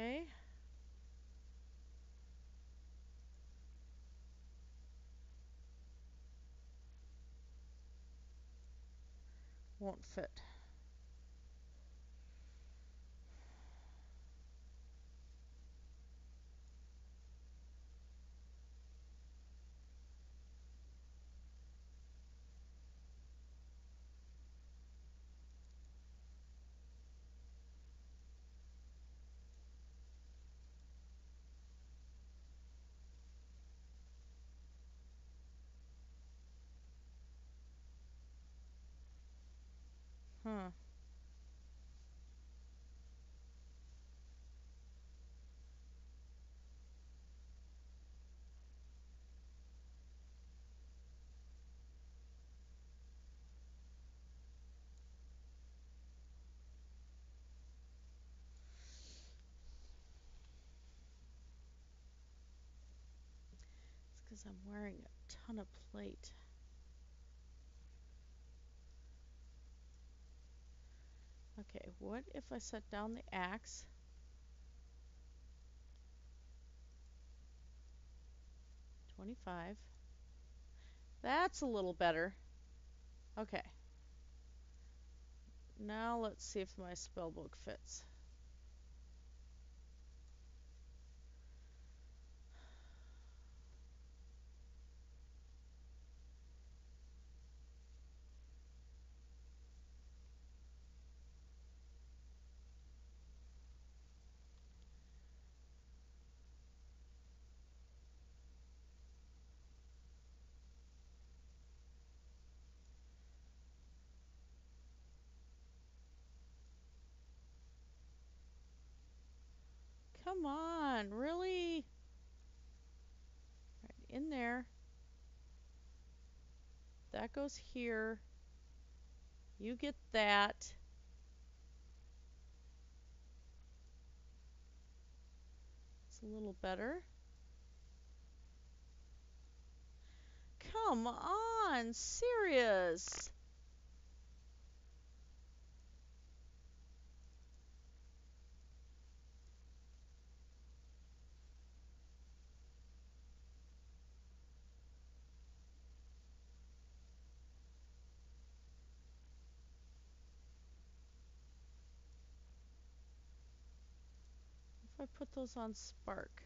Okay. Won't fit. Huh. because I'm wearing a ton of plate. Okay, what if I set down the axe? $25. That's a little better. Okay. Now let's see if my spellbook fits. Come on, really? Right in there. That goes here. You get that. It's a little better. Come on, serious. If I put those on Spark.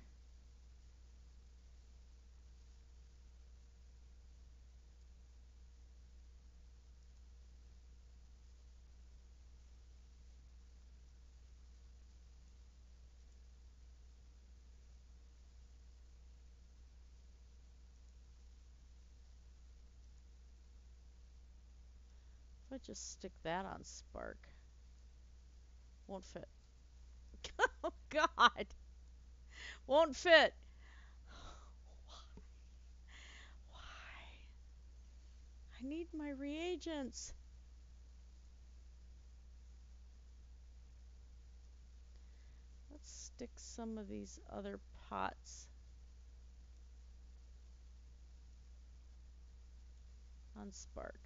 If I just stick that on Spark. Won't fit. Oh, God. Won't fit. Why? I need my reagents. Let's stick some of these other pots on Spark.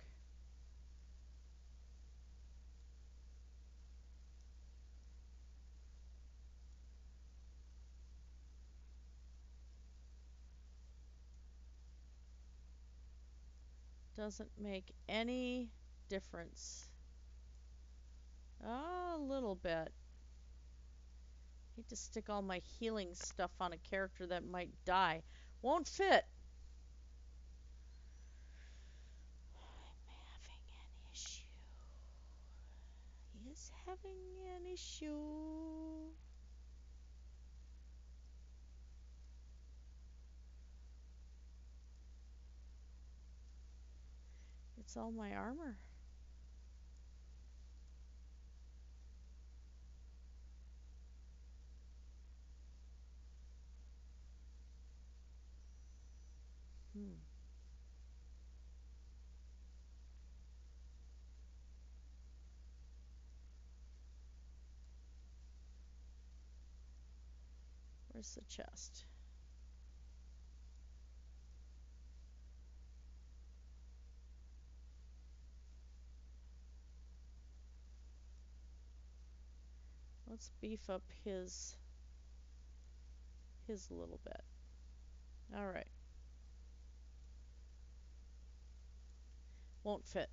Doesn't make any difference. Oh, a little bit. Hate to stick all my healing stuff on a character that might die. Won't fit. I'm having an issue. He is having an issue. It's all my armor. Hmm. Where's the chest? Let's beef up his a little bit. All right. Won't fit.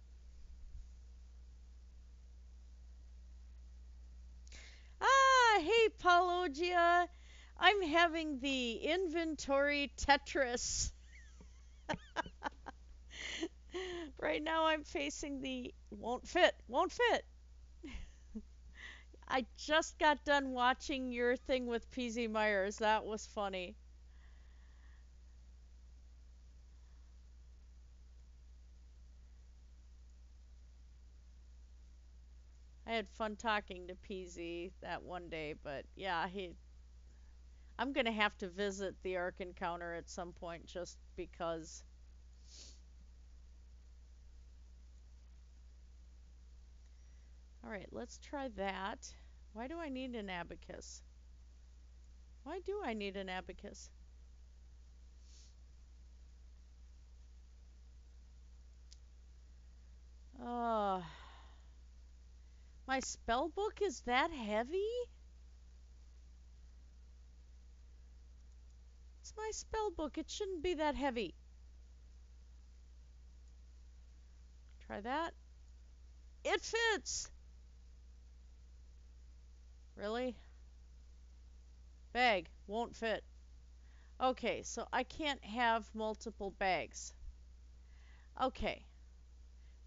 Ah, hey, Paulogia. I'm having the inventory Tetris. Right now I'm facing the won't fit, won't fit. I just got done watching your thing with PZ Myers. That was funny. I had fun talking to PZ that one day, but yeah, I'm going to have to visit the Ark Encounter at some point just because. All right, let's try that. Why do I need an abacus? Why do I need an abacus? Uh, my spell book is that heavy? It's my spell book. It shouldn't be that heavy. Try that. It fits! Really? Bag. Won't fit. Okay, so I can't have multiple bags. Okay.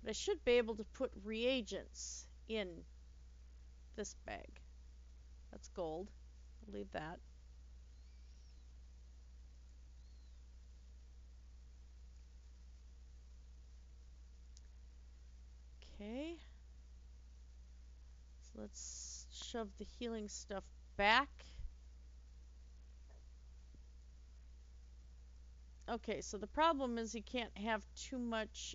But I should be able to put reagents in this bag. That's gold. I'll leave that. Okay. So let's shove the healing stuff back. Okay, so the problem is you can't have too much,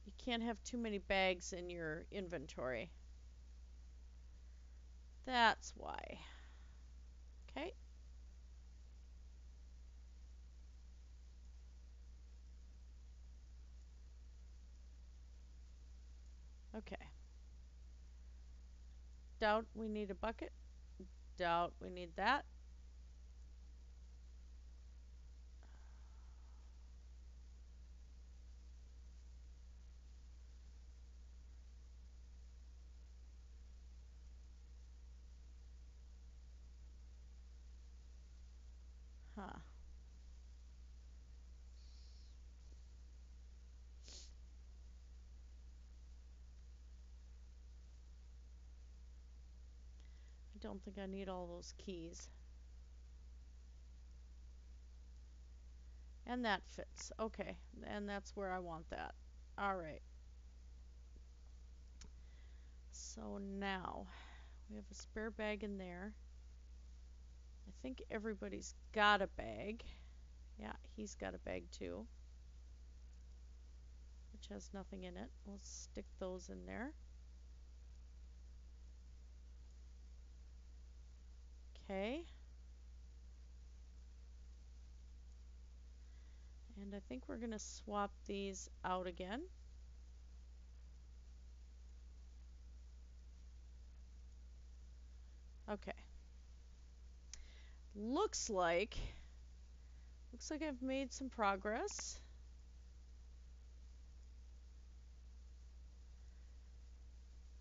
you can't have too many bags in your inventory. That's why. Okay. Okay. Doubt we need a bucket. Doubt we need that. Huh. I don't think I need all those keys. And that fits. Okay. And that's where I want that. Alright. So now we have a spare bag in there. I think everybody's got a bag. Yeah, he's got a bag too, which has nothing in it. Let's stick those in there. Okay. And I think we're going to swap these out again. Okay. Looks like I've made some progress.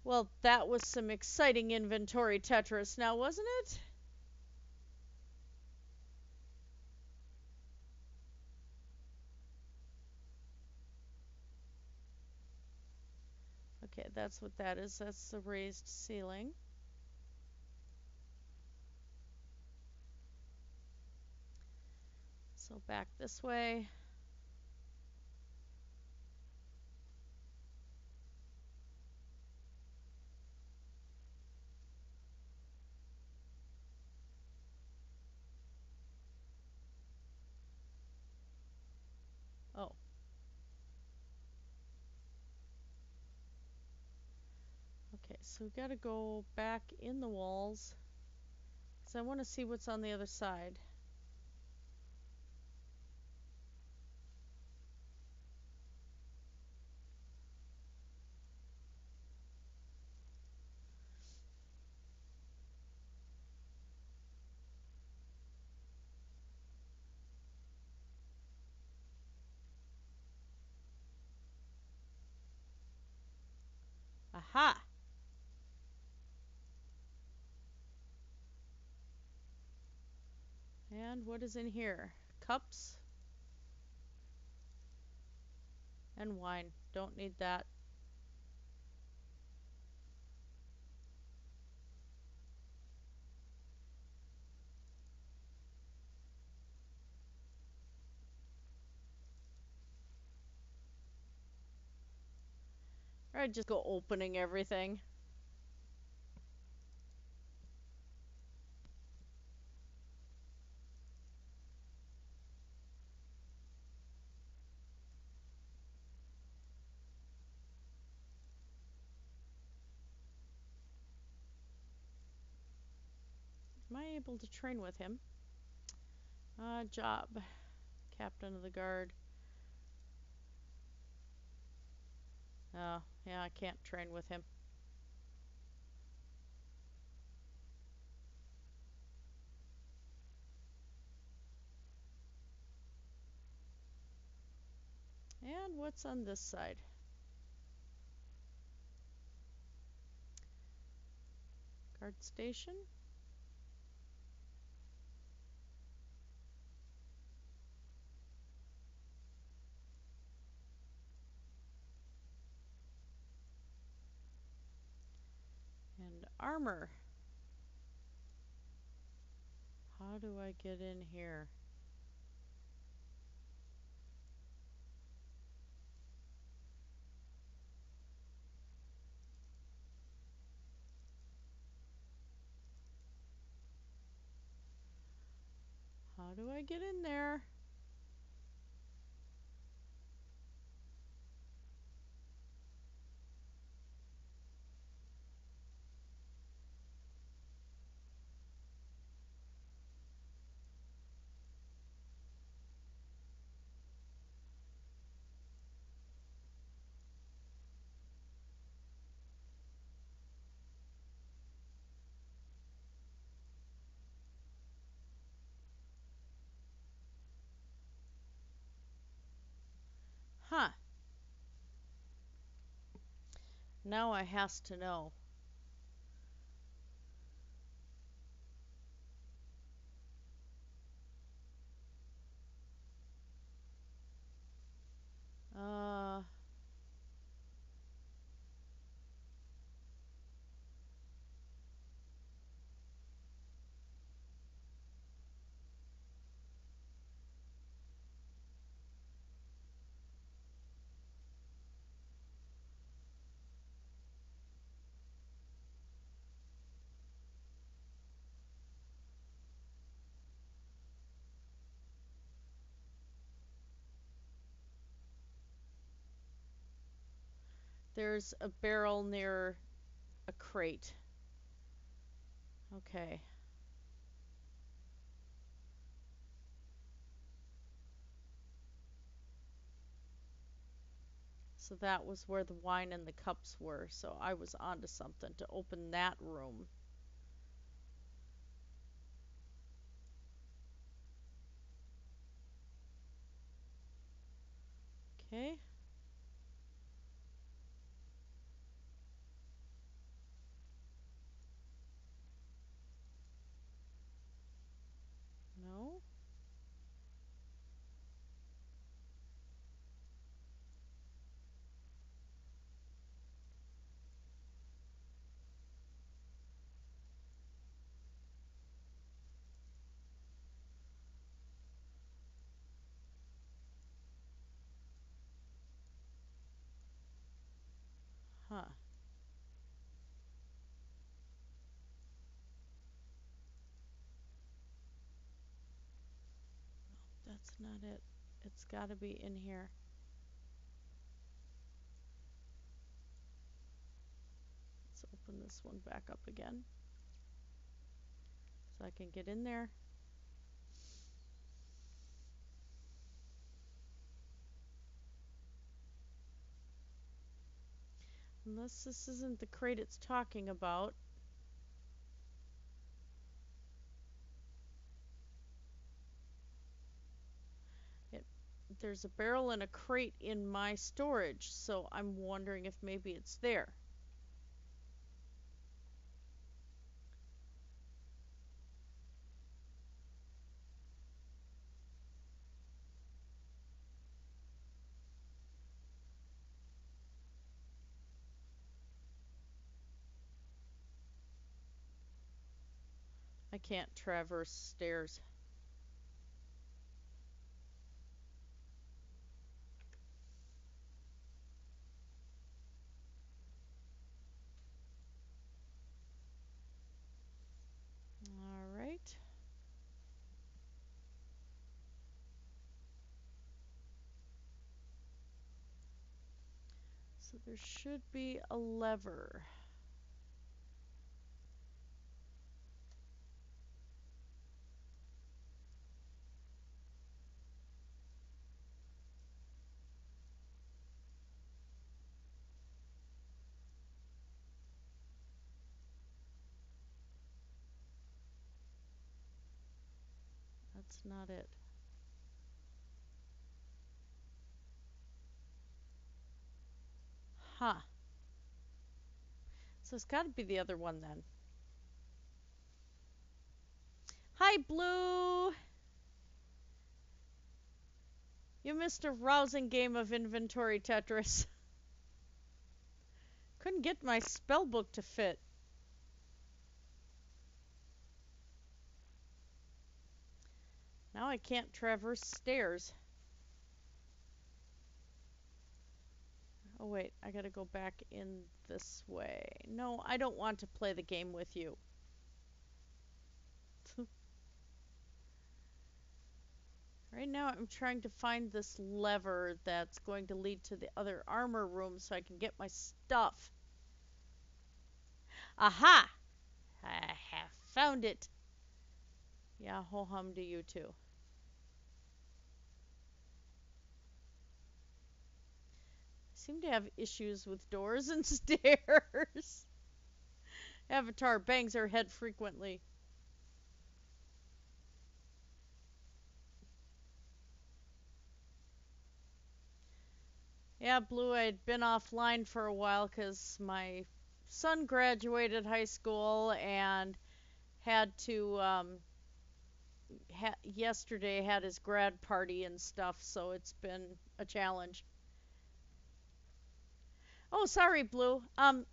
Well, that was some exciting inventory Tetris now, wasn't it? Okay, that's what that is. That's the raised ceiling. So back this way. Oh. Okay, so we got to go back in the walls because I want to see what's on the other side. Aha! And what is in here? Cups and wine. Don't need that. Or I'd just go opening everything. Come I able to train with him? Job. Captain of the guard. Oh, yeah, I can't train with him. And what's on this side? Guard station? And armor. How do I get in here? How do I get in there? Huh. Now I has to know. Uh, there's a barrel near a crate. Okay. So that was where the wine and the cups were. So I was onto something to open that room. Okay. No. Huh. That's not it. It's got to be in here. Let's open this one back up again. So I can get in there. Unless this isn't the crate it's talking about. It, there's a barrel and a crate in my storage, so I'm wondering if maybe it's there. I can't traverse stairs. All right. So there should be a lever. that's not it. Huh. So it's got to be the other one then. Hi, Blue! You missed a rousing game of inventory Tetris. Couldn't get my spell book to fit. Now I can't traverse stairs. Oh wait, I gotta go back in this way. No, I don't want to play the game with you. Right now I'm trying to find this lever that's going to lead to the other armor room so I can get my stuff. Aha! I have found it. Yeah, ho hum to you too. I seem to have issues with doors and stairs. Avatar bangs her head frequently. Yeah, Blue, I'd been offline for a while because my son graduated high school and had to, yesterday had his grad party and stuff, so it's been a challenge. Oh, sorry, Blue.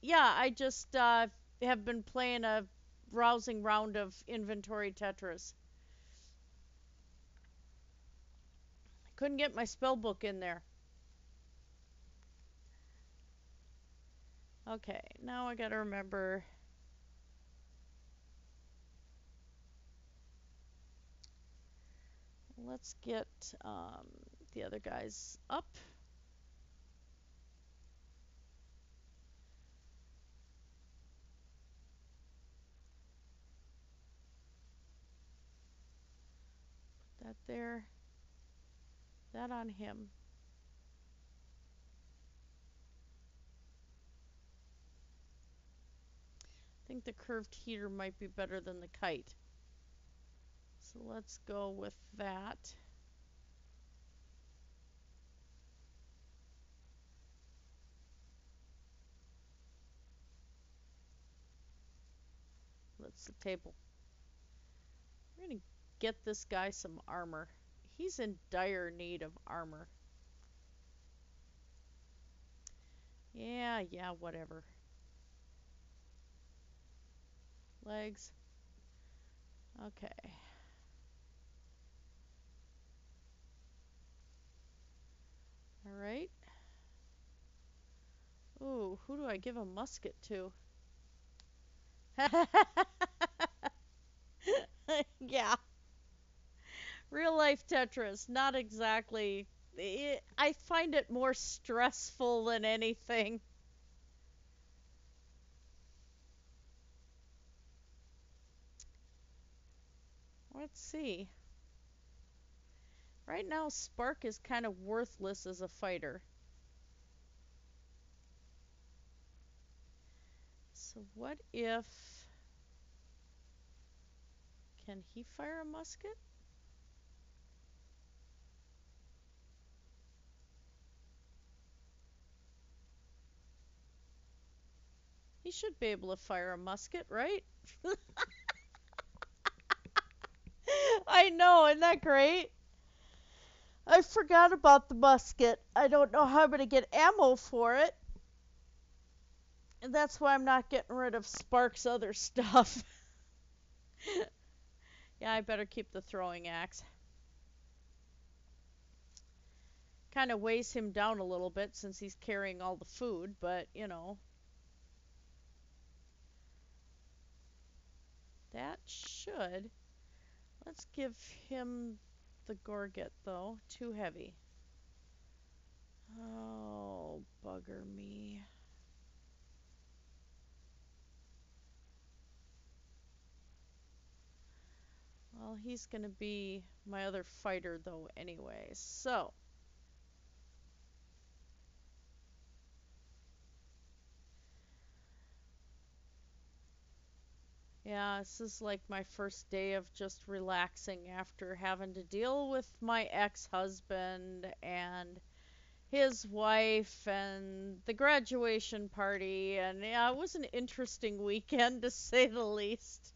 Yeah, I just, have been playing a rousing round of inventory Tetris. Couldn't get my spell book in there. Okay, now I gotta remember. Let's get the other guys up. Put that there. That on him. I think the curved heater might be better than the kite. So let's go with that. That's the table. We're going to get this guy some armor. He's in dire need of armor. Yeah, whatever. Legs. Okay. Alright. Ooh, who do I give a musket to? Yeah. Real life Tetris, not exactly. I find it more stressful than anything. Let's see. Right now, Spark is kind of worthless as a fighter. So what if... Can he fire a musket? He should be able to fire a musket, right? I know, isn't that great? I forgot about the musket. I don't know how I'm going to get ammo for it. And that's why I'm not getting rid of Spark's other stuff. Yeah, I better keep the throwing axe. Kind of weighs him down a little bit since he's carrying all the food, but, you know. That should. Let's give him the Gorget, though. Too heavy. Oh, bugger me. Well, he's going to be my other fighter, though, anyway. So. Yeah, this is like my first day of just relaxing after having to deal with my ex-husband and his wife and the graduation party. And yeah, it was an interesting weekend to say the least.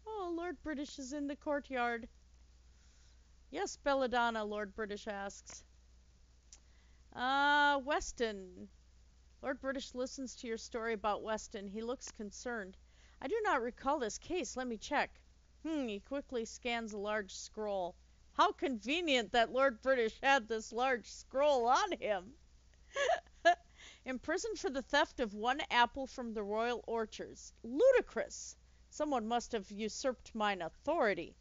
Oh, Lord British is in the courtyard. Yes, Belladonna, Lord British asks. Weston. Lord British listens to your story about Weston. He looks concerned. I do not recall this case. Let me check. He quickly scans a large scroll. How convenient that Lord British had this large scroll on him. Imprisoned for the theft of one apple from the royal orchards. Ludicrous. Someone must have usurped mine authority.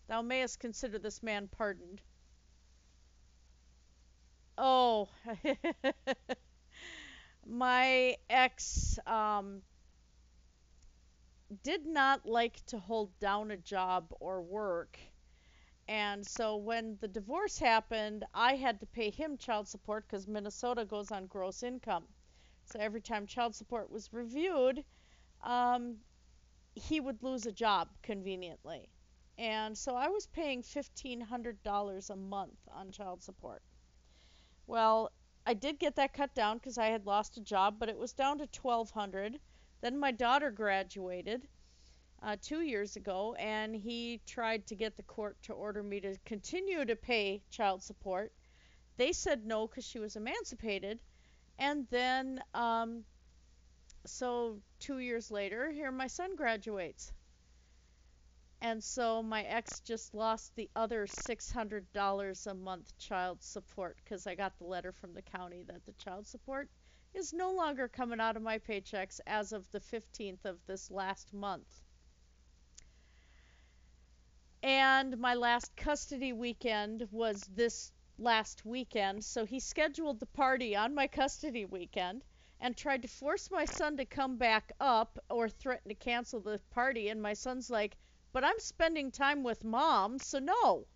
Thou mayest consider this man pardoned. Oh, my ex did not like to hold down a job or work. And so when the divorce happened, I had to pay him child support because Minnesota goes on gross income. So every time child support was reviewed, um, he would lose a job conveniently. And so I was paying $1,500 a month on child support. Well, I did get that cut down because I had lost a job, but it was down to 1,200. Then my daughter graduated 2 years ago, and he tried to get the court to order me to continue to pay child support. They said no because she was emancipated. And then, so 2 years later, here my son graduates. And so my ex just lost the other $600 a month child support because I got the letter from the county that the child support is no longer coming out of my paychecks as of the 15th of this last month. And my last custody weekend was this last weekend, so he scheduled the party on my custody weekend and tried to force my son to come back up or threaten to cancel the party. And my son's like, but I'm spending time with mom, so no.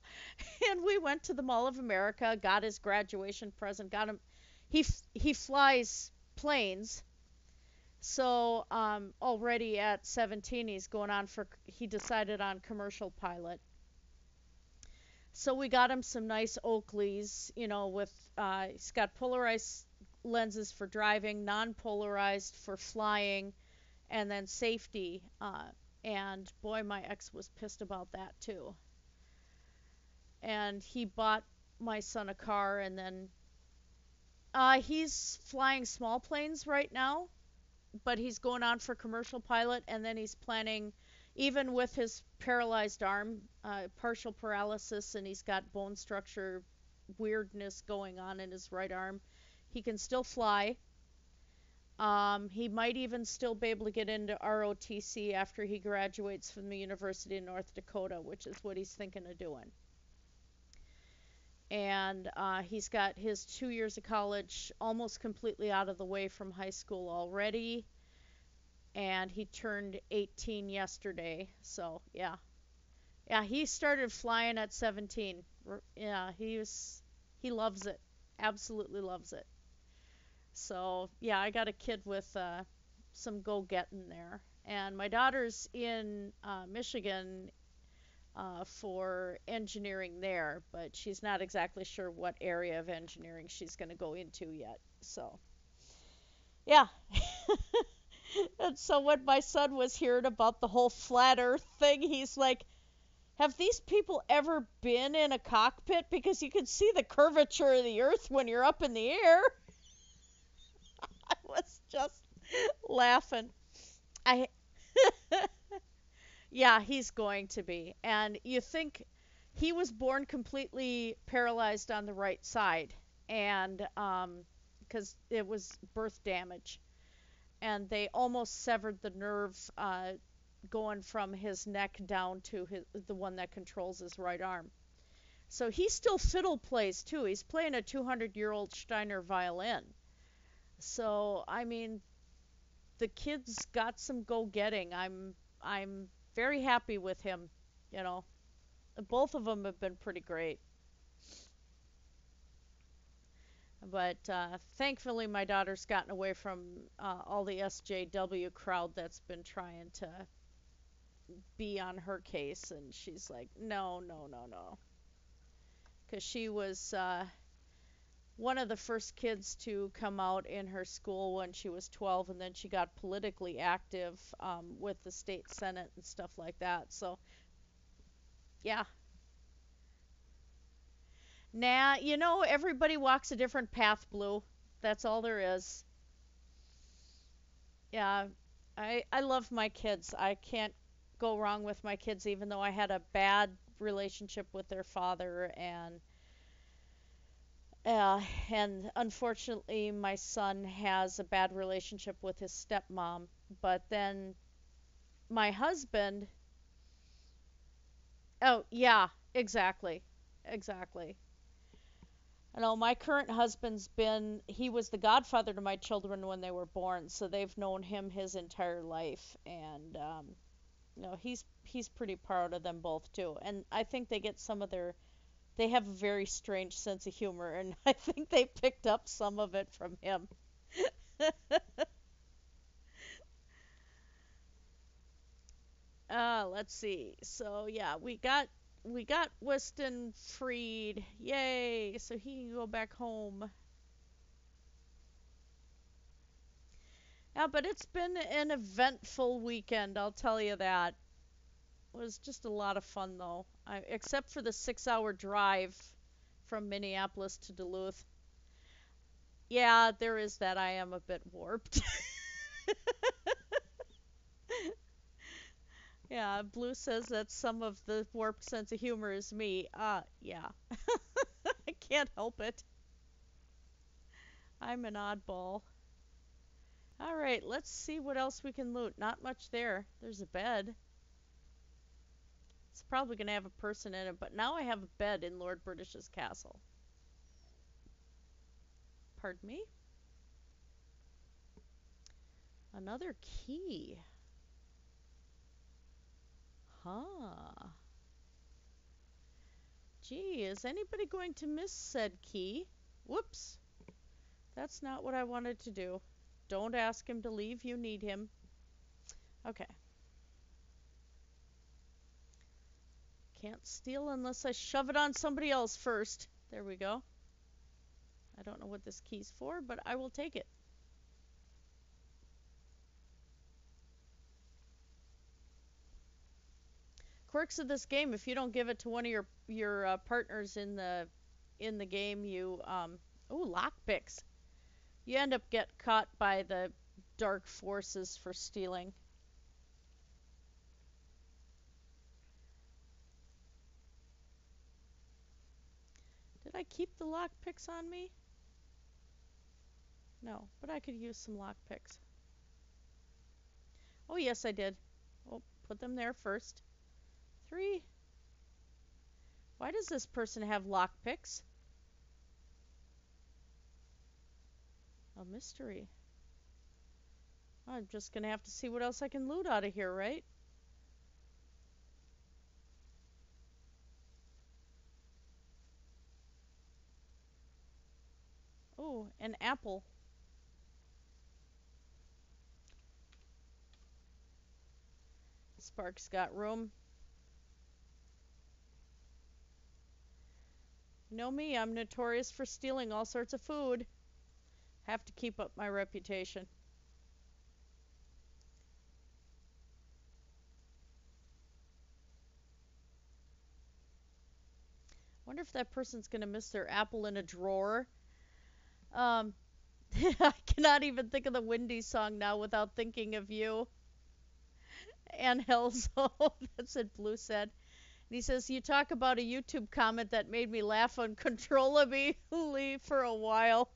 And we went to the Mall of America, got his graduation present, got him. He flies planes, so already at 17, he decided on commercial pilot. So we got him some nice Oakleys, with he's got polarized lenses for driving, non-polarized for flying, and then safety. And boy, my ex was pissed about that too. And he bought my son a car, and then he's flying small planes right now, but he's going on for commercial pilot, and then he's planning, even with his paralyzed arm, partial paralysis, and he's got bone structure weirdness going on in his right arm, he can still fly. He might even still be able to get into ROTC after he graduates from the University of North Dakota, which is what he's thinking of doing. And he's got his 2 years of college almost completely out of the way from high school already. And he turned 18 yesterday. So, yeah. Yeah, he started flying at 17. Yeah, he loves it. Absolutely loves it. So, yeah, I got a kid with some go-getting there. And my daughter's in Michigan for engineering there, but she's not exactly sure what area of engineering she's going to go into yet. So, yeah. And so when my son was hearing about the whole flat earth thing, he's like, have these people ever been in a cockpit? Because you can see the curvature of the earth when you're up in the air. I was just laughing. I Yeah, he's going to be. And you think he was born completely paralyzed on the right side, and because it was birth damage, and they almost severed the nerve going from his neck down to the one that controls his right arm. So he still fiddle plays too. He's playing a 200-year-old Steiner violin. So I mean, the kid's got some go-getting. I'm very happy with him. You know, both of them have been pretty great. But thankfully, my daughter's gotten away from all the SJW crowd that's been trying to be on her case, and she's like, no, no, no, no. Because she was one of the first kids to come out in her school when she was 12, and then she got politically active with the state senate and stuff like that. So, yeah. Nah, everybody walks a different path, Blue. That's all there is. Yeah, I love my kids. I can't go wrong with my kids, even though I had a bad relationship with their father, and unfortunately, my son has a bad relationship with his stepmom. But then my husband, oh yeah, exactly, exactly. I know my current husband's he was the godfather to my children when they were born, so they've known him his entire life, and he's pretty proud of them both too. And I think they have a very strange sense of humor, and I think they picked up some of it from him. Let's see. So yeah, we got Weston freed. Yay! So he can go back home. Yeah, but it's been an eventful weekend, I'll tell you that. It was just a lot of fun though. Except for the 6-hour drive from Minneapolis to Duluth. Yeah, there is that. I am a bit warped. Yeah, Blue says that some of the warped sense of humor is me. Yeah. I can't help it. I'm an oddball. Alright, let's see what else we can loot. Not much there. There's a bed. It's probably going to have a person in it, but now I have a bed in Lord British's castle. Pardon me? Another key. Huh. Gee, is anybody going to miss said key? Whoops. That's not what I wanted to do. Don't ask him to leave. You need him. Okay. Can't steal unless I shove it on somebody else first. There we go. I don't know what this key's for, but I will take it. Quirks of this game: if you don't give it to one of your partners in the game, you oh, lockpicks. You end up get caught by the dark forces for stealing. Did I keep the lockpicks on me? No, but I could use some lockpicks. Oh yes, I did. Oh, put them there first. 3. Why does this person have lockpicks? A mystery. I'm just gonna have to see what else I can loot out of here, right? Oh, an apple. Spark's got room. You know me, I'm notorious for stealing all sorts of food. Have to keep up my reputation. Wonder if that person's gonna miss their apple in a drawer. Um, I cannot even think of the Windy song now without thinking of you. And Hellzo, that's what Blue said. And he says, you talk about a YouTube comment that made me laugh uncontrollably for a while.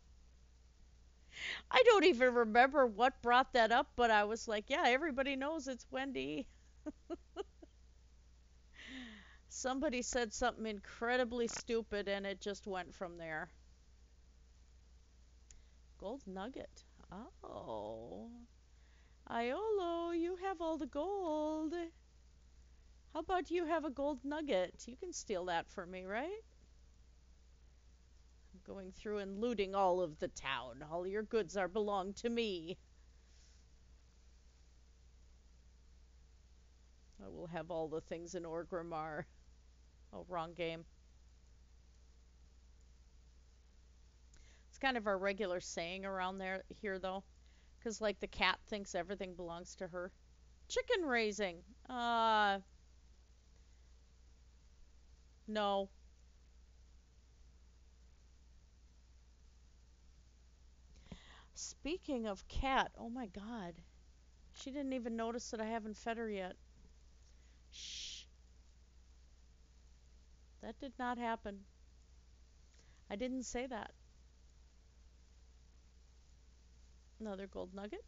I don't even remember what brought that up, but I was like, yeah, everybody knows it's Wendy. Somebody said something incredibly stupid and it just went from there. Gold nugget. Oh. Iolo, you have all the gold. How about you have a gold nugget? You can steal that for me, right? Going through and looting all of the town. All your goods are belong to me. I will have all the things in Orgrimmar. Oh, wrong game. It's kind of our regular saying around there here though, because like the cat thinks everything belongs to her. Chicken raising. No. Speaking of cat, oh my god. She didn't even notice that I haven't fed her yet. Shh. That did not happen. I didn't say that. Another gold nugget.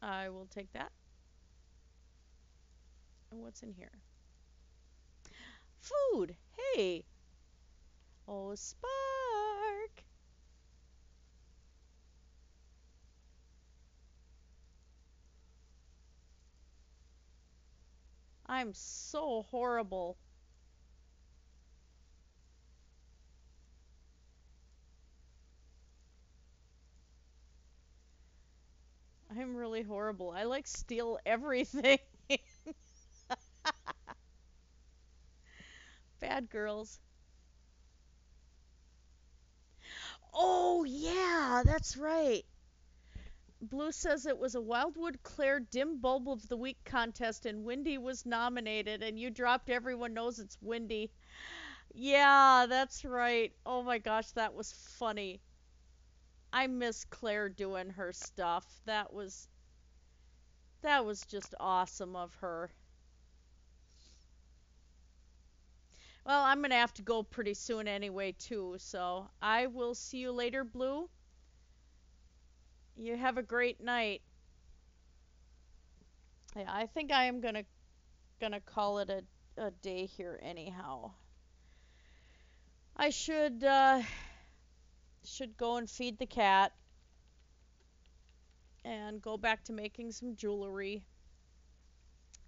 I will take that. And what's in here? Food. Hey. Oh, Spark. I'm so horrible. I'm really horrible. I like steal everything. Bad girls. Oh, yeah, that's right. Blue says it was a Wildwood Claire Dim Bulb of the Week contest and Windy was nominated and you dropped Everyone Knows It's Windy. Yeah, that's right. Oh my gosh, that was funny. I miss Claire doing her stuff. That was just awesome of her. Well, I'm going to have to go pretty soon anyway too, so I will see you later, Blue. You have a great night. Yeah, I think I am gonna call it a day here anyhow. I should go and feed the cat and go back to making some jewelry.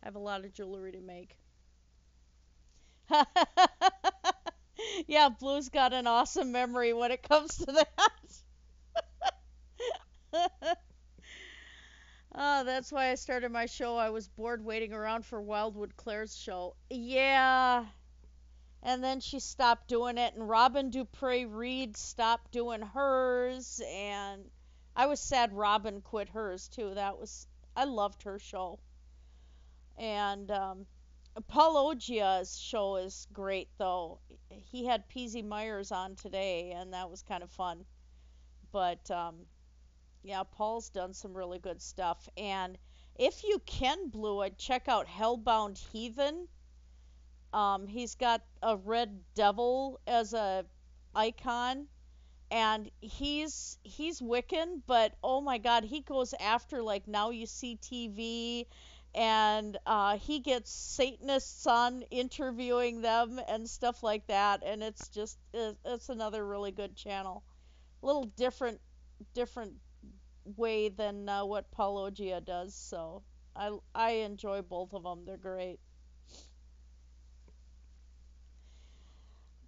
I have a lot of jewelry to make. Yeah, Blue's got an awesome memory when it comes to that. Oh, that's why I started my show. I was bored waiting around for Wildwood Claire's show. Yeah. And then she stopped doing it, and Robin Dupre Reed stopped doing hers, and I was sad Robin quit hers too. I loved her show. And Paul Ogia's show is great though. He had Peasy Myers on today, and that was kind of fun. But yeah, Paul's done some really good stuff. And if you can, Blue, I'd check out Hellbound Heathen. He's got a red devil as a icon, and he's Wiccan, but oh my God, he goes after like Now You See TV, and he gets Satanists on interviewing them and stuff like that, and it's another really good channel. A little different way than what Paulogia does, so I enjoy both of them. They're great.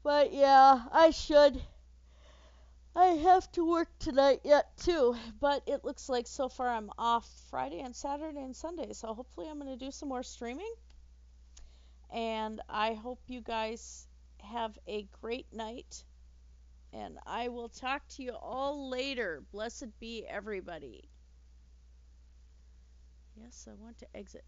But yeah, I have to work tonight yet too, but it looks like so far I'm off Friday and Saturday and Sunday, so hopefully I'm going to do some more streaming. And I hope you guys have a great night, and I will talk to you all later. Blessed be everybody. Yes, I want to exit.